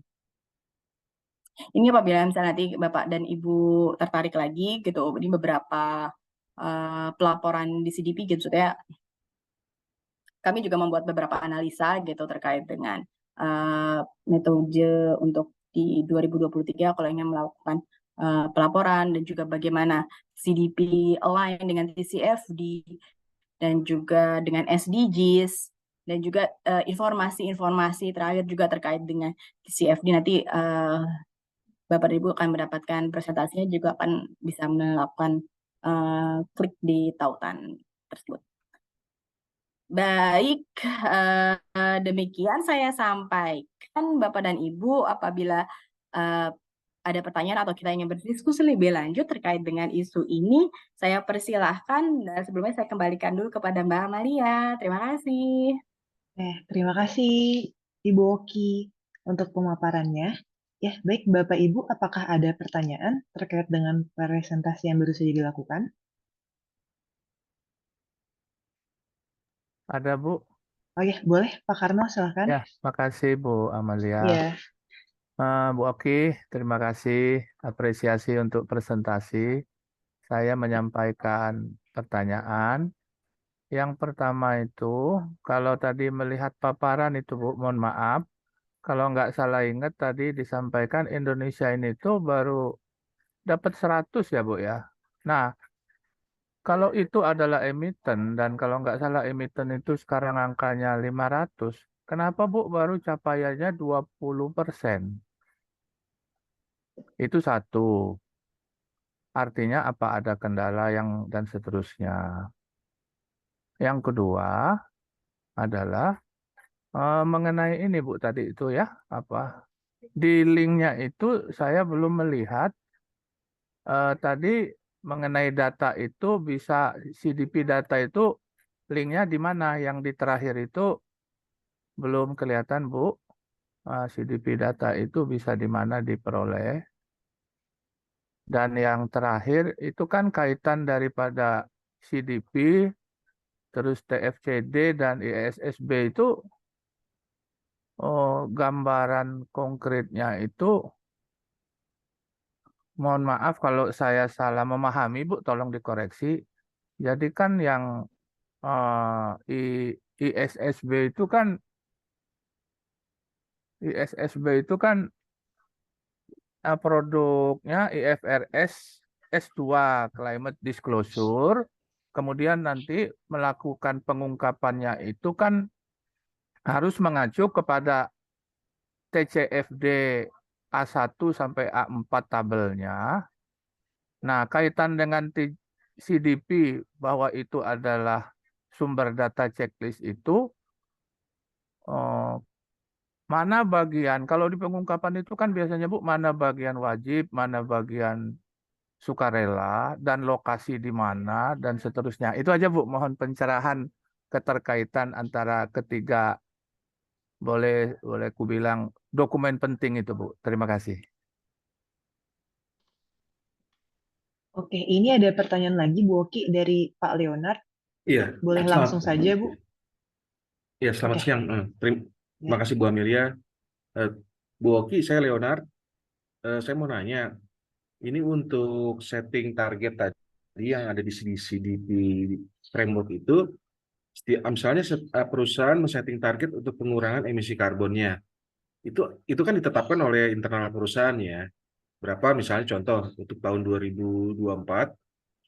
Ini apabila misalnya nanti Bapak dan Ibu tertarik lagi gitu, ini beberapa pelaporan di CDP gitu ya. Kami juga membuat beberapa analisa gitu terkait dengan metode untuk di 2023 kalau ingin melakukan pelaporan dan juga bagaimana CDP align dengan TCFD dan juga dengan SDGs dan juga informasi-informasi terakhir juga terkait dengan TCFD. Nanti Bapak dan Ibu akan mendapatkan presentasinya, juga akan bisa melakukan klik di tautan tersebut. Baik, demikian saya sampaikan Bapak dan Ibu. Apabila ada pertanyaan atau kita ingin berdiskusi lebih lanjut terkait dengan isu ini, saya persilahkan. Dan sebelumnya saya kembalikan dulu kepada Mbak Amalia. Terima kasih. Terima kasih Ibu Oki untuk pemaparannya. Ya, baik Bapak Ibu, apakah ada pertanyaan terkait dengan presentasi yang baru saja dilakukan? Ada, Bu. Oh ya, boleh Pak Karno, silahkan. Ya, makasih Bu Amalia. Ya, Bu Oki, terima kasih apresiasi untuk presentasi. Saya menyampaikan pertanyaan. Yang pertama itu, kalau tadi melihat paparan itu Bu, mohon maaf. Kalau nggak salah ingat tadi disampaikan Indonesia ini tuh baru dapat 100 ya Bu ya. Nah, kalau itu adalah emiten dan kalau nggak salah emiten itu sekarang angkanya 500, kenapa Bu baru capaiannya 20%? Itu satu. Artinya apa ada kendala yang dan seterusnya. Yang kedua adalah mengenai ini Bu tadi itu ya, apa di linknya itu saya belum melihat tadi mengenai data itu bisa CDP data itu linknya di mana, yang di terakhir itu belum kelihatan, Bu. CDP data itu bisa di mana diperoleh. Dan yang terakhir itu kan kaitan daripada CDP, terus TFCD dan ISSB itu gambaran konkretnya itu, mohon maaf kalau saya salah memahami, Bu, tolong dikoreksi. Jadi kan yang ISSB itu kan produknya IFRS S2 Climate Disclosure, kemudian nanti melakukan pengungkapannya itu kan harus mengacu kepada TCFD A1 sampai A4 tabelnya. Nah, kaitan dengan CDP bahwa itu adalah sumber data checklist itu, mana bagian, kalau di pengungkapan itu kan biasanya, Bu, mana bagian wajib, mana bagian sukarela, dan lokasi di mana, dan seterusnya. Itu aja, Bu, mohon pencerahan keterkaitan antara ketiga, boleh ku bilang dokumen penting itu, Bu. Terima kasih. Oke, ini ada pertanyaan lagi, Bu Oki, dari Pak Leonard. Iya, Boleh langsung saja, Bu? Iya, selamat Oke. siang. Terima kasih Bu Amelia. Bu Oki, saya Leonard. Saya mau nanya, ini untuk setting target tadi yang ada di CDP framework itu, misalnya perusahaan men-setting target untuk pengurangan emisi karbonnya. Itu kan ditetapkan oleh internal perusahaan ya. Berapa misalnya contoh untuk tahun 2024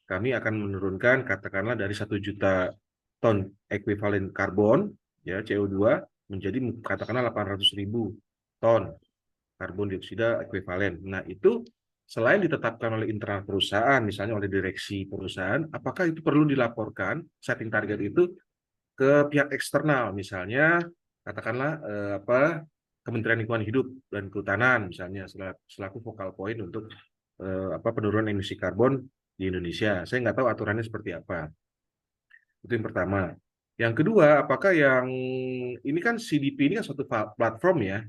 kami akan menurunkan katakanlah dari 1 juta ton ekuivalen karbon ya CO2 menjadi katakanlah 800.000 ton karbon dioksida ekuivalen. Nah, itu selain ditetapkan oleh internal perusahaan, misalnya oleh direksi perusahaan, apakah itu perlu dilaporkan setting target itu ke pihak eksternal, misalnya katakanlah Kementerian Lingkungan Hidup dan Kehutanan, misalnya selaku focal point untuk penurunan emisi karbon di Indonesia. Saya nggak tahu aturannya seperti apa. Itu yang pertama. Yang kedua, apakah yang ini kan CDP ini kan suatu platform ya.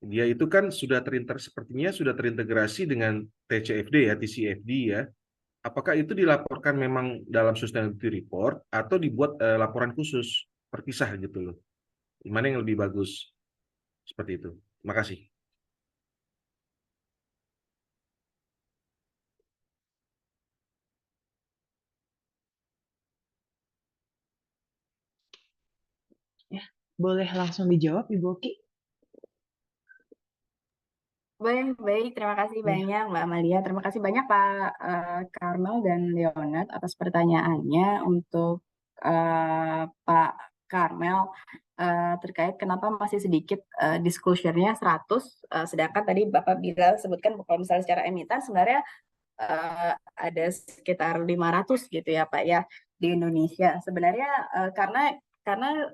Dia itu kan sepertinya sudah terintegrasi dengan TCFD ya, TCFD ya. Apakah itu dilaporkan memang dalam sustainability report atau dibuat laporan khusus terpisah gitu loh? Gimana yang lebih bagus? Seperti itu. Terima kasih. Ya, boleh langsung dijawab, Ibu Oki? Baik, terima kasih banyak Mbak Amalia. Terima kasih banyak Pak Karmel dan Leonard atas pertanyaannya. Untuk Pak Karmel terkait kenapa masih sedikit disclosure-nya 100, sedangkan tadi Bapak Bilal sebutkan kalau misalnya secara emiten sebenarnya ada sekitar 500 gitu ya Pak ya di Indonesia. Sebenarnya karena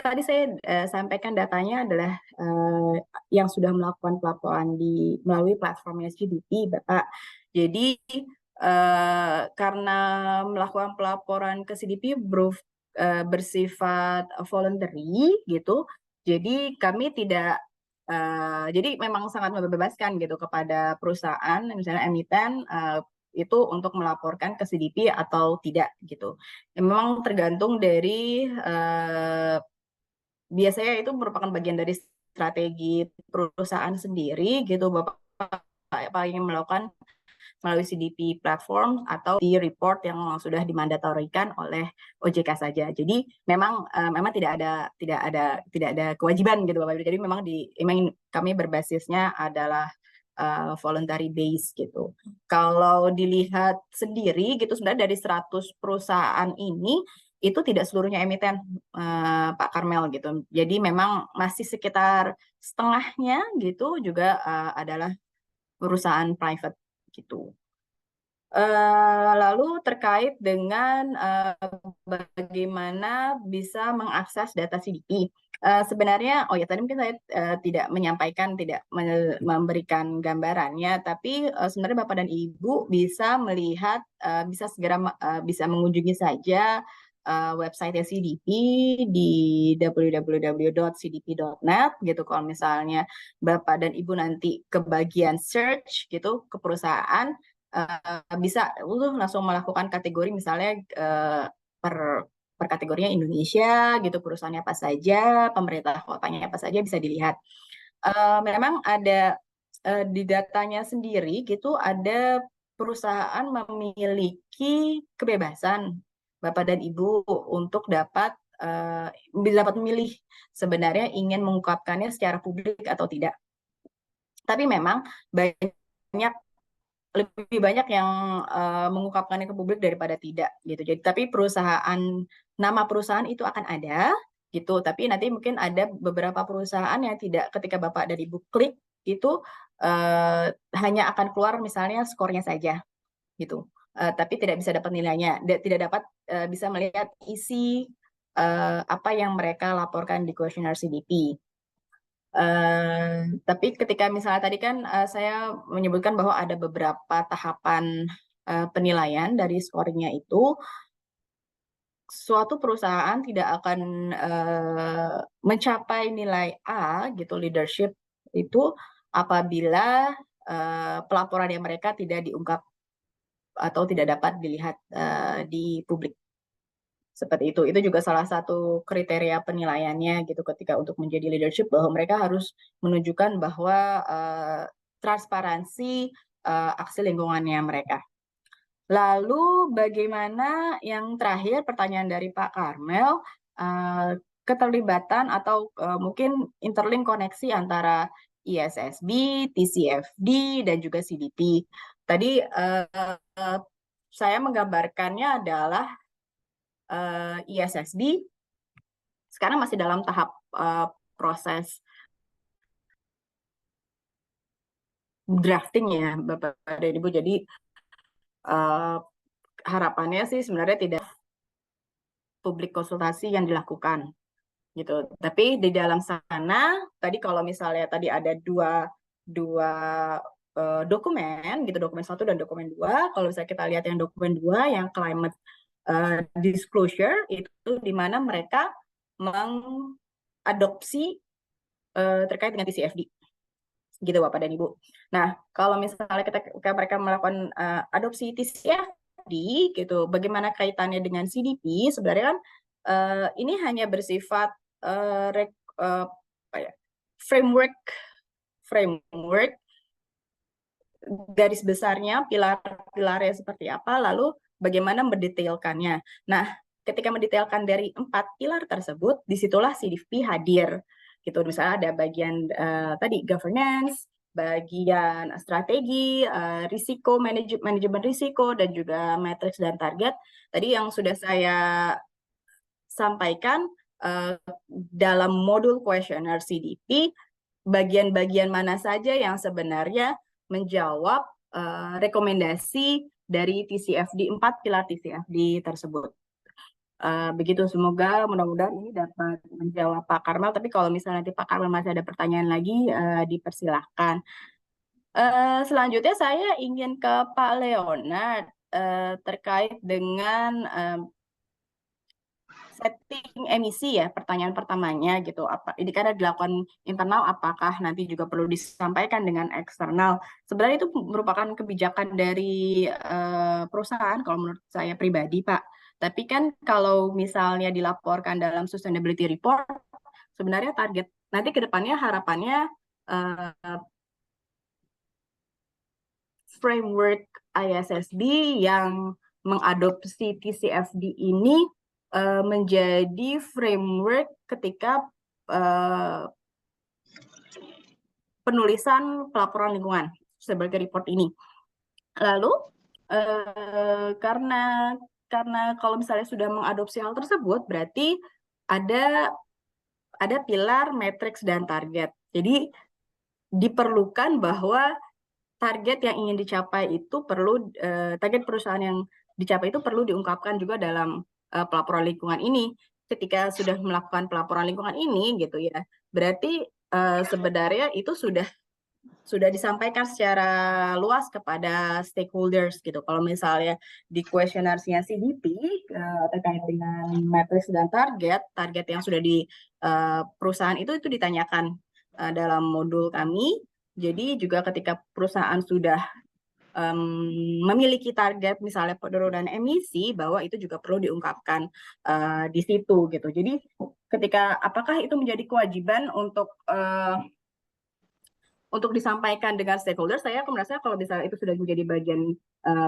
tadi saya sampaikan datanya adalah yang sudah melakukan pelaporan melalui platformnya CDP, Bapak. Jadi karena melakukan pelaporan ke CDP bersifat voluntary gitu, jadi kami tidak jadi memang sangat membebaskan gitu kepada perusahaan, misalnya emiten itu untuk melaporkan ke CDP atau tidak gitu. Memang tergantung dari biasanya itu merupakan bagian dari strategi perusahaan sendiri gitu, Bapak ingin melakukan melalui CDP platform atau di report yang sudah dimandatorikan oleh OJK saja. Jadi memang tidak ada kewajiban gitu Bapak. Jadi memang kami berbasisnya adalah voluntary base gitu. Kalau dilihat sendiri gitu sebenarnya dari 100 perusahaan ini itu tidak seluruhnya emiten Pak Karmel gitu. Jadi memang masih sekitar setengahnya gitu juga adalah perusahaan private gitu. Lalu terkait dengan bagaimana bisa mengakses data CDP. Sebenarnya, tadi mungkin saya tidak menyampaikan, tidak memberikan gambarannya, tapi sebenarnya Bapak dan Ibu bisa melihat, bisa segera bisa mengunjungi saja website CDP di www.cdp.net gitu. Kalau misalnya Bapak dan Ibu nanti ke bagian search gitu ke perusahaan, bisa langsung melakukan kategori misalnya per kategorinya Indonesia gitu, perusahaannya apa saja, pemerintah kotanya apa saja bisa dilihat. Memang ada di datanya sendiri gitu, ada perusahaan memiliki kebebasan Bapak dan Ibu untuk dapat memilih sebenarnya ingin mengungkapkannya secara publik atau tidak. Tapi memang lebih banyak yang mengungkapkannya ke publik daripada tidak gitu. Jadi tapi nama perusahaan itu akan ada gitu. Tapi nanti mungkin ada beberapa perusahaan yang tidak, ketika Bapak dan Ibu klik itu hanya akan keluar misalnya skornya saja gitu. Tapi tidak bisa dapat nilainya, tidak dapat bisa melihat isi apa yang mereka laporkan di kuesioner CDP. Tapi ketika misalnya tadi kan saya menyebutkan bahwa ada beberapa tahapan penilaian dari skornya itu, suatu perusahaan tidak akan mencapai nilai A gitu leadership itu apabila pelaporan yang mereka tidak diungkap atau tidak dapat dilihat di publik. Seperti itu juga salah satu kriteria penilaiannya gitu ketika untuk menjadi leadership, bahwa mereka harus menunjukkan bahwa transparansi aksi lingkungannya mereka. Lalu bagaimana yang terakhir pertanyaan dari Pak Karmel, keterlibatan atau mungkin interlink koneksi antara ISSB, TCFD, dan juga CDP. Tadi saya menggambarkannya adalah ISSB sekarang masih dalam tahap proses drafting ya Bapak dan Ibu. Jadi harapannya sih sebenarnya tidak publik konsultasi yang dilakukan gitu. Tapi di dalam sana tadi kalau misalnya tadi ada dua dokumen gitu, dokumen 1 dan dokumen 2. Kalau misalnya kita lihat yang dokumen 2 yang climate disclosure itu di mana mereka mengadopsi terkait dengan TCFD gitu Bapak dan Ibu. Nah, kalau misalnya mereka melakukan adopsi TCFD gitu, bagaimana kaitannya dengan CDP? Sebenarnya kan ini hanya bersifat framework garis besarnya, pilar-pilarnya seperti apa, lalu bagaimana mendetailkannya. Nah, ketika mendetailkan dari 4 pilar tersebut, disitulah CDP hadir. Gitu, misalnya ada bagian tadi governance, bagian strategi, risiko, manajemen risiko, dan juga matriks dan target. Tadi yang sudah saya sampaikan dalam modul kuesioner CDP, bagian-bagian mana saja yang sebenarnya menjawab rekomendasi dari TCFD, 4 pilar TCFD tersebut. Begitu, semoga mudah-mudahan ini dapat menjawab Pak Karmel. Tapi kalau misalnya nanti Pak Karmel masih ada pertanyaan lagi, dipersilahkan. Selanjutnya saya ingin ke Pak Leonard terkait dengan setting emisi ya, pertanyaan pertamanya gitu. Ini karena dilakukan internal, apakah nanti juga perlu disampaikan dengan eksternal? Sebenarnya itu merupakan kebijakan dari perusahaan kalau menurut saya pribadi, Pak. Tapi kan kalau misalnya dilaporkan dalam sustainability report, sebenarnya target nanti ke depannya harapannya framework ISSB yang mengadopsi TCFD ini menjadi framework ketika penulisan pelaporan lingkungan sebagai report ini. Lalu karena kalau misalnya sudah mengadopsi hal tersebut, berarti ada pilar, matriks, dan target. Jadi diperlukan bahwa target yang ingin dicapai itu perlu target perusahaan yang dicapai itu perlu diungkapkan juga dalam pelaporan lingkungan ini. Ketika sudah melakukan pelaporan lingkungan ini gitu ya, berarti sebenarnya itu sudah sudah disampaikan secara luas kepada stakeholders gitu. Kalau misalnya di questionnaire-nya CDP terkait dengan matriks dan target yang sudah di perusahaan itu ditanyakan dalam modul kami. Jadi juga ketika perusahaan sudah memiliki target misalnya penurunan emisi, bahwa itu juga perlu diungkapkan di situ gitu. Jadi ketika apakah itu menjadi kewajiban untuk disampaikan dengan stakeholder, saya merasa kalau misalnya itu sudah menjadi bagian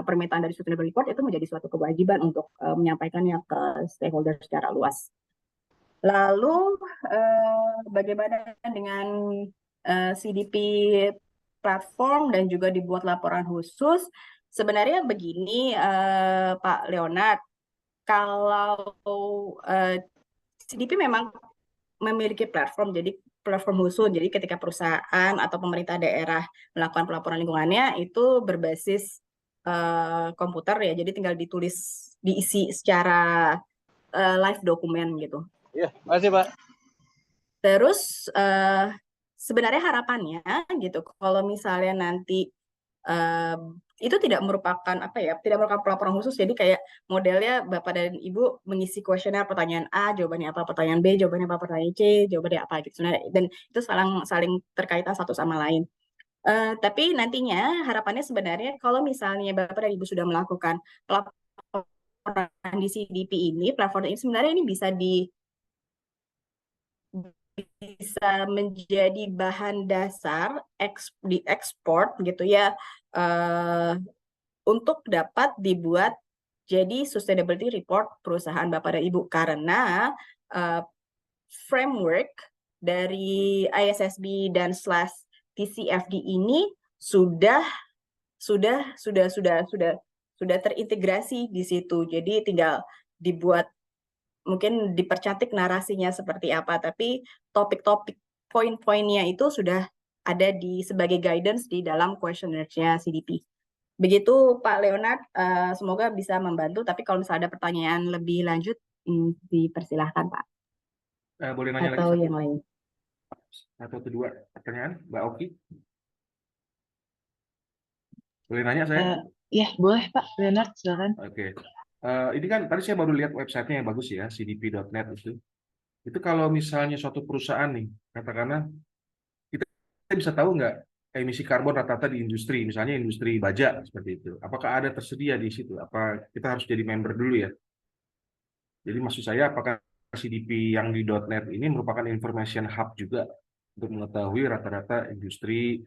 permintaan dari sustainable report, itu menjadi suatu kewajiban untuk menyampaikannya ke stakeholder secara luas. Lalu bagaimana dengan CDP platform dan juga dibuat laporan khusus? Sebenarnya begini, Pak Leonard, kalau CDP memang memiliki platform, jadi platform khusus. Jadi ketika perusahaan atau pemerintah daerah melakukan pelaporan lingkungannya itu berbasis komputer ya, jadi tinggal diisi secara live dokumen gitu. Iya, makasih Pak. Terus sebenarnya harapannya gitu, kalau misalnya nanti itu tidak merupakan pelaporan khusus, jadi kayak modelnya Bapak dan Ibu mengisi kuesioner, pertanyaan A jawabannya apa, pertanyaan B jawabannya apa, pertanyaan C jawabannya apa gitu. Dan itu saling terkaitan satu sama lain. Tapi nantinya harapannya sebenarnya kalau misalnya Bapak dan Ibu sudah melakukan pelaporan di CDP ini, platform ini sebenarnya ini bisa menjadi bahan dasar diekspor gitu ya, untuk dapat dibuat jadi sustainability report perusahaan Bapak dan Ibu, karena framework dari ISSB dan /TCFD ini sudah terintegrasi di situ. Jadi tinggal dibuat, mungkin dipercantik narasinya seperti apa, tapi topik-topik poin-poinnya itu sudah ada sebagai guidance di dalam questionnaire-nya CDP. Begitu Pak Leonard, semoga bisa membantu, tapi kalau misalnya ada pertanyaan lebih lanjut, dipersilahkan Pak. Boleh nanya atau lagi yang lain. satu atau dua pertanyaan, Mbak Oki? Boleh nanya saya? Ya, boleh Pak Leonard, silakan. Oke. Ini kan tadi saya baru lihat websitenya yang bagus ya, cdp.net itu. Itu kalau misalnya suatu perusahaan nih, katakanlah kita bisa tahu nggak emisi karbon rata-rata di industri, misalnya industri baja seperti itu. Apakah ada tersedia di situ? Apa kita harus jadi member dulu ya? Jadi maksud saya, apakah CDP yang di .net ini merupakan information hub juga untuk mengetahui rata-rata industri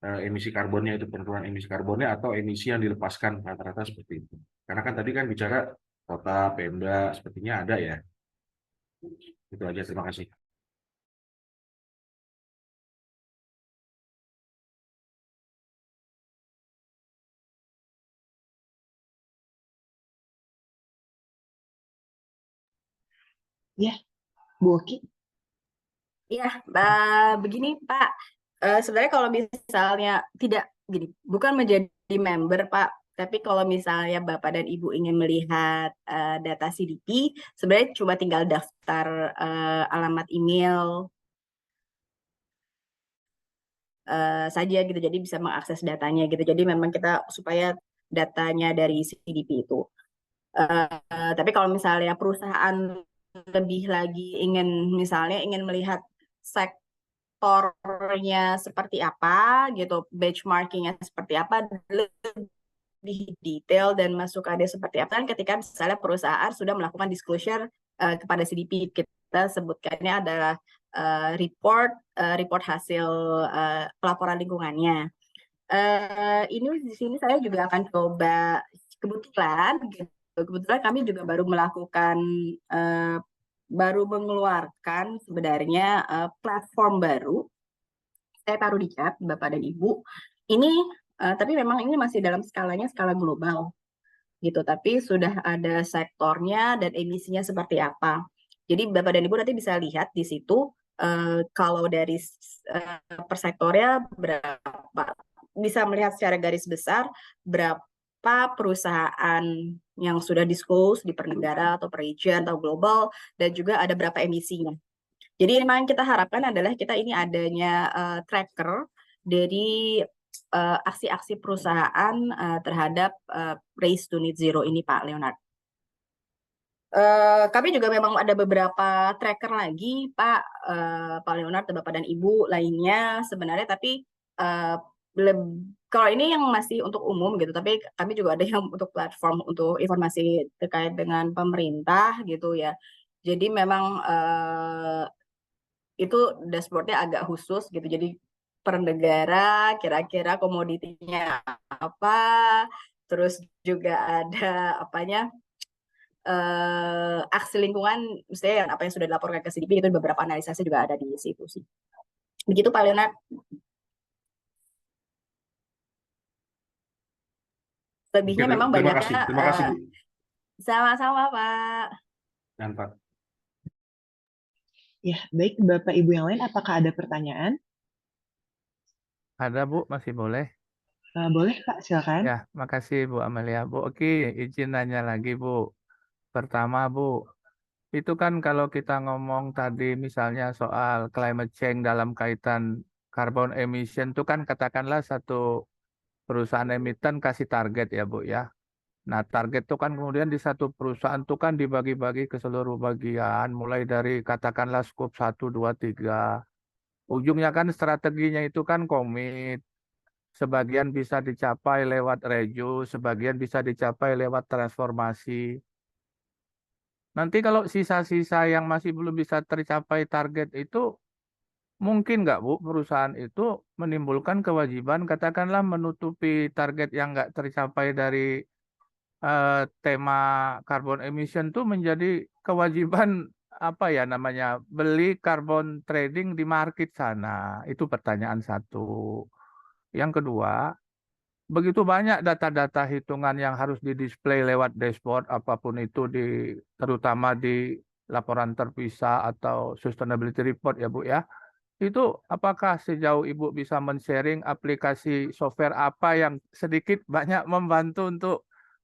emisi karbonnya, itu penurunan emisi karbonnya atau emisi yang dilepaskan rata-rata seperti itu. Karena kan tadi kan bicara kota, Pemda, sepertinya ada ya. Itu aja, terima kasih. Ya, Bu Oki. Iya, begini Pak, sebenarnya kalau misalnya bukan menjadi member Pak, tapi kalau misalnya Bapak dan Ibu ingin melihat data CDP, sebenarnya cuma tinggal daftar alamat email saja gitu, jadi bisa mengakses datanya gitu. Jadi memang kita supaya datanya dari CDP itu. Tapi kalau misalnya perusahaan lebih lagi ingin melihat sektornya seperti apa gitu, benchmarkingnya seperti apa, lebih detail dan masukannya seperti apa, kan ketika misalnya perusahaan sudah melakukan disclosure kepada CDP, kita sebutkannya adalah report hasil pelaporan lingkungannya. Ini di sini saya juga akan coba, kebetulan kami juga baru mengeluarkan sebenarnya platform baru. Saya taruh di chat Bapak dan Ibu. Ini tapi memang ini masih dalam skala global gitu, tapi sudah ada sektornya dan emisinya seperti apa. Jadi Bapak dan Ibu nanti bisa lihat di situ kalau dari per sektornya berapa, bisa melihat secara garis besar berapa perusahaan yang sudah disclose di per negara atau per region atau global, dan juga ada berapa emisinya. Jadi memang kita harapkan adalah kita ini adanya tracker dari aksi-aksi perusahaan terhadap race to net zero ini, Pak Leonard. Kami juga memang ada beberapa tracker lagi, Pak Leonard, Bapak dan Ibu lainnya sebenarnya, tapi kalau ini yang masih untuk umum gitu, tapi kami juga ada yang untuk platform untuk informasi terkait dengan pemerintah gitu ya. Jadi memang itu dashboardnya agak khusus gitu. Jadi per negara kira-kira komoditinya apa, terus juga ada apanya aksi lingkungan, misalnya apa yang sudah dilaporkan ke CDP, itu beberapa analisisnya juga ada di situ sih. Begitu Pak Leonard. Lebihnya memang terima banyaknya. kasih. Terima kasih, Bu. Sama-sama Pak. Dan Pak. Ya, baik Bapak Ibu yang lain, apakah ada pertanyaan? Ada Bu, masih boleh? Boleh Pak, silakan. Ya, makasih Bu Amelia. Bu Oki, izin nanya lagi Bu. Pertama Bu, itu kan kalau kita ngomong tadi misalnya soal climate change dalam kaitan carbon emission itu kan katakanlah satu perusahaan emiten kasih target ya Bu ya. Nah target itu kan kemudian di satu perusahaan itu kan dibagi-bagi ke seluruh bagian, mulai dari katakanlah skop 1, 2, 3. Ujungnya kan strateginya itu kan komit. Sebagian bisa dicapai lewat reju, sebagian bisa dicapai lewat transformasi. Nanti kalau sisa-sisa yang masih belum bisa tercapai target itu, mungkin nggak Bu, perusahaan itu menimbulkan kewajiban, katakanlah menutupi target yang nggak tercapai dari tema carbon emission itu menjadi kewajiban apa ya namanya, beli carbon trading di market sana. Itu pertanyaan satu. Yang kedua, begitu banyak data-data hitungan yang harus didisplay lewat dashboard apapun itu terutama di laporan terpisah atau sustainability report ya Bu ya. Itu apakah sejauh Ibu bisa men-sharing aplikasi software apa yang sedikit banyak membantu untuk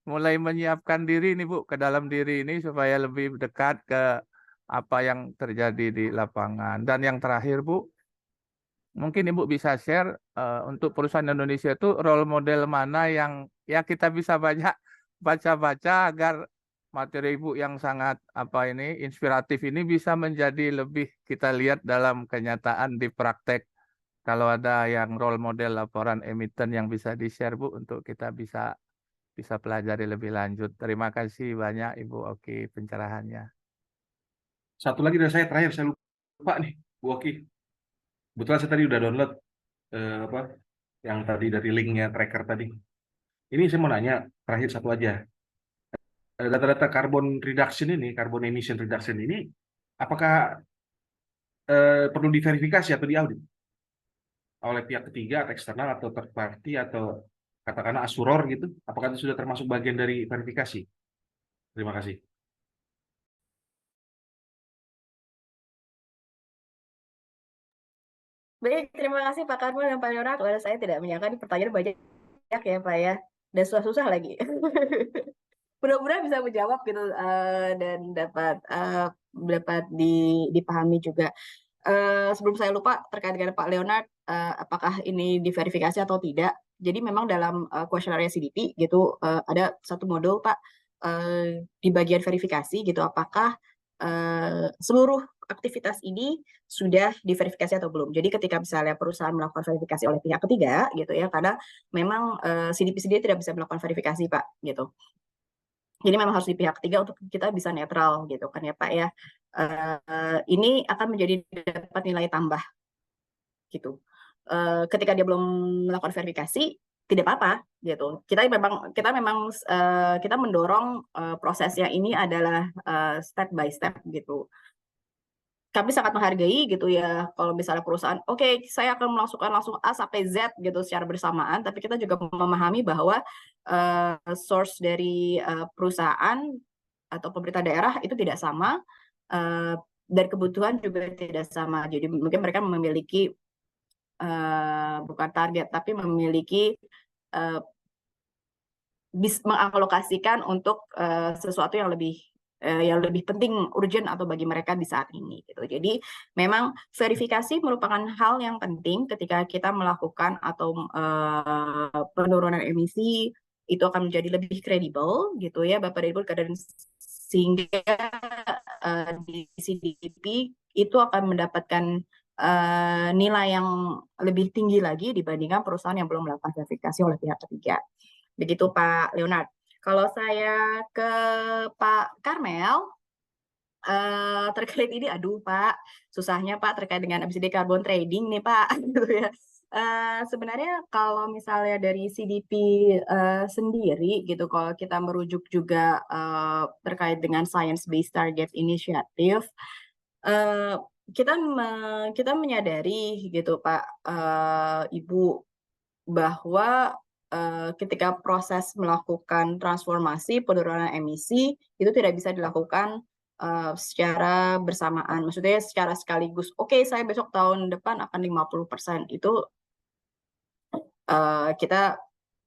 mulai menyiapkan diri nih Bu ke dalam diri ini supaya lebih dekat ke apa yang terjadi di lapangan. Dan yang terakhir Bu, mungkin Ibu bisa share untuk perusahaan Indonesia itu role model mana yang ya kita bisa banyak baca-baca agar materi Ibu yang sangat inspiratif ini bisa menjadi lebih kita lihat dalam kenyataan di praktek. Kalau ada yang role model laporan emiten yang bisa di-share Bu untuk kita bisa pelajari lebih lanjut. Terima kasih banyak Ibu Oki pencerahannya. Satu lagi dari saya terakhir, saya lupa nih, Bu Oki. Kebetulan saya tadi udah download yang tadi dari linknya tracker tadi. Ini saya mau nanya terakhir satu aja. Data-data carbon emission reduction ini, apakah perlu diverifikasi atau diaudit oleh pihak ketiga atau eksternal atau third party atau katakanlah asuror gitu? Apakah itu sudah termasuk bagian dari verifikasi? Terima kasih. Baik, terima kasih Pak Karmo dan Pak Leonard. Waduh, saya tidak menyangka ini pertanyaan banyak ya Pak ya, dan susah-susah lagi. Mudah-mudahan bisa menjawab gitu dan dapat dipahami juga. Sebelum saya lupa terkait dengan Pak Leonard, apakah ini diverifikasi atau tidak? Jadi memang dalam kuesioner CDP gitu ada satu modul Pak di bagian verifikasi gitu, apakah seluruh aktivitas ini sudah diverifikasi atau belum. Jadi ketika misalnya perusahaan melakukan verifikasi oleh pihak ketiga gitu ya, karena memang CDP sendiri tidak bisa melakukan verifikasi Pak gitu. Jadi memang harus di pihak ketiga untuk kita bisa netral gitu kan ya Pak ya. Ini akan menjadi dapat nilai tambah gitu. Ketika dia belum melakukan verifikasi tidak apa-apa gitu. Kita memang kita mendorong prosesnya ini adalah step by step gitu. Kami sangat menghargai gitu ya kalau misalnya perusahaan oke, saya akan melangsungkan langsung A sampai Z gitu secara bersamaan, tapi kita juga memahami bahwa source dari perusahaan atau pemerintah daerah itu tidak sama dan kebutuhan juga tidak sama. Jadi mungkin mereka memiliki bukan target tapi memiliki mengalokasikan untuk sesuatu yang lebih yang lebih penting, urgent atau bagi mereka di saat ini gitu. Jadi memang verifikasi merupakan hal yang penting ketika kita melakukan atau penurunan emisi, itu akan menjadi lebih kredibel gitu ya Bapak dan Ibu, dan sehingga di CDP itu akan mendapatkan nilai yang lebih tinggi lagi dibandingkan perusahaan yang belum melakukan verifikasi oleh pihak ketiga. Begitu Pak Leonard. Kalau saya ke Pak Karmel, terkait ini, aduh Pak, susahnya Pak terkait dengan ABCD carbon trading nih Pak, gitu ya. Sebenarnya kalau misalnya dari CDP sendiri gitu, kalau kita merujuk juga terkait dengan Science Based Target Initiative, kita menyadari gitu Pak, Ibu, bahwa ketika proses melakukan transformasi penurunan emisi itu tidak bisa dilakukan secara bersamaan. Maksudnya secara sekaligus, oke saya besok tahun depan akan 50%. Itu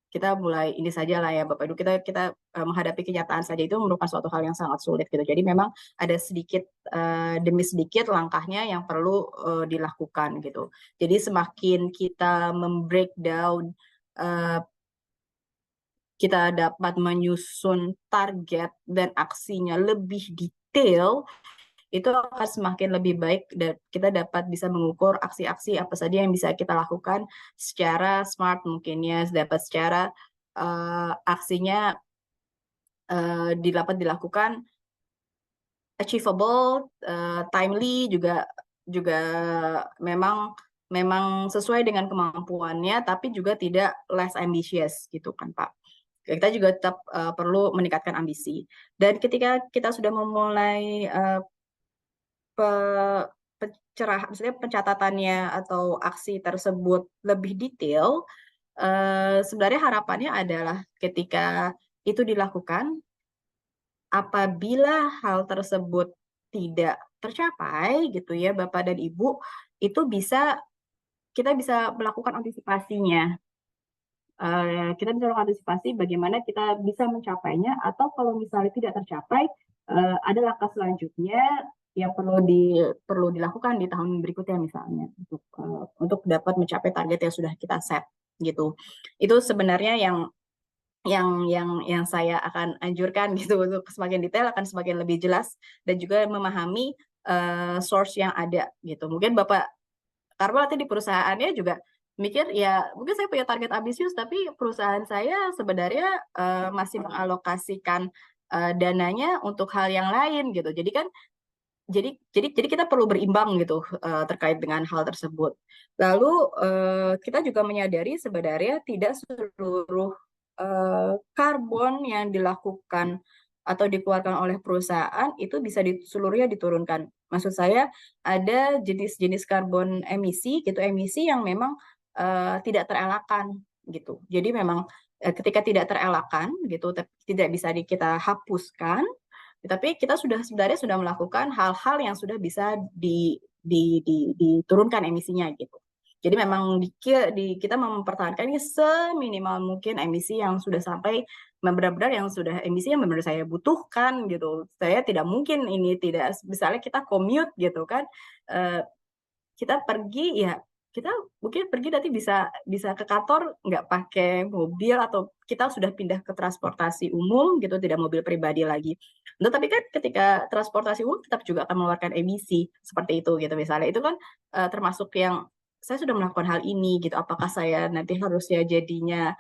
kita mulai ini saja lah ya Bapak Ibu, kita menghadapi kenyataan saja itu merupakan suatu hal yang sangat sulit gitu. Jadi memang ada sedikit demi sedikit langkahnya yang perlu dilakukan gitu. Jadi semakin kita membreakdown, kita dapat menyusun target dan aksinya lebih detail, itu akan semakin lebih baik dan kita dapat bisa mengukur aksi-aksi apa saja yang bisa kita lakukan secara smart mungkin ya, dapat secara aksinya dapat dilakukan achievable, timely, juga memang sesuai dengan kemampuannya, tapi juga tidak less ambitious gitu kan Pak. Kita juga tetap perlu meningkatkan ambisi. Dan ketika kita sudah memulai maksudnya pencatatannya atau aksi tersebut lebih detail, sebenarnya harapannya adalah ketika itu dilakukan, apabila hal tersebut tidak tercapai gitu ya Bapak dan Ibu, itu kita bisa melakukan antisipasinya. Kita bisa melakukan antisipasi bagaimana kita bisa mencapainya, atau kalau misalnya tidak tercapai, ada langkah selanjutnya yang perlu dilakukan di tahun berikutnya misalnya untuk dapat mencapai target yang sudah kita set gitu. Itu sebenarnya yang saya akan anjurkan gitu, untuk semakin detail akan semakin lebih jelas dan juga memahami source yang ada gitu. Mungkin Bapak Karmel nanti di perusahaannya juga mikir ya, mungkin saya punya target ambisius tapi perusahaan saya sebenarnya masih mengalokasikan dananya untuk hal yang lain gitu. Jadi kan jadi kita perlu berimbang gitu terkait dengan hal tersebut. Lalu kita juga menyadari sebenarnya tidak seluruh karbon yang dilakukan atau dikeluarkan oleh perusahaan itu bisa seluruhnya diturunkan. Maksud saya ada jenis-jenis karbon emisi gitu, emisi yang memang tidak terelakkan gitu. Jadi memang ketika tidak terelakkan gitu, tidak bisa kita hapuskan, tapi kita sebenarnya sudah melakukan hal-hal yang sudah bisa diturunkan emisinya gitu. Jadi memang kita mempertahankan seminimal mungkin emisi yang sudah sampai benar-benar yang sudah emisi yang benar-benar saya butuhkan gitu. Saya tidak mungkin ini tidak, misalnya kita commute gitu kan, kita pergi ya, kita mungkin pergi nanti bisa ke kantor nggak pakai mobil, atau kita sudah pindah ke transportasi umum gitu, tidak mobil pribadi lagi. Tapi kan ketika transportasi umum tetap juga akan mengeluarkan emisi seperti itu gitu misalnya. Itu kan termasuk yang saya sudah melakukan hal ini gitu, apakah saya nanti harusnya jadinya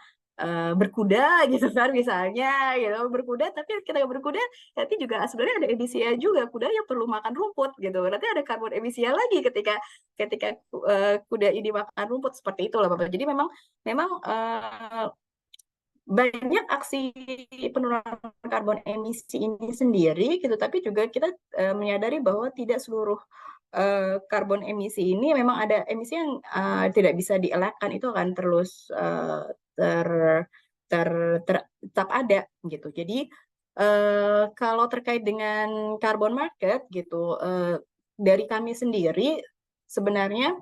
berkuda gitu kan misalnya gitu, berkuda tapi kita berkuda nanti juga sebenarnya ada emisinya juga, kuda yang perlu makan rumput gitu, nanti ada karbon emisinya lagi ketika kuda ini makan rumput, seperti itulah Bapak. Jadi memang banyak aksi penurunan karbon emisi ini sendiri gitu, tapi juga kita menyadari bahwa tidak seluruh karbon emisi ini memang ada emisi yang tidak bisa dielakkan, itu akan terus tetap ada gitu. Jadi kalau terkait dengan carbon market gitu, dari kami sendiri sebenarnya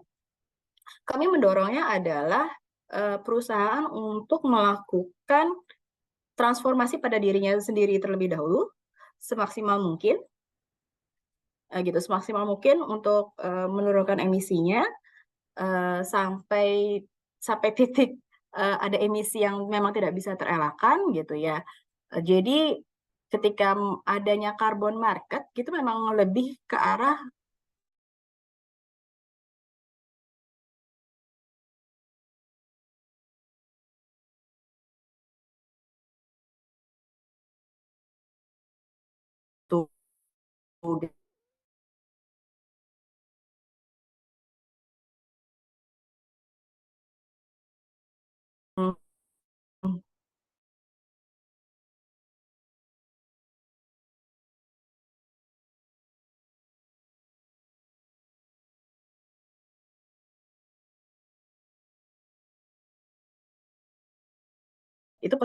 kami mendorongnya adalah perusahaan untuk melakukan transformasi pada dirinya sendiri terlebih dahulu, semaksimal mungkin, gitu, semaksimal mungkin untuk menurunkan emisinya sampai titik ada emisi yang memang tidak bisa terelakkan gitu ya. Jadi ketika adanya carbon market gitu memang lebih ke arah tuh. Itu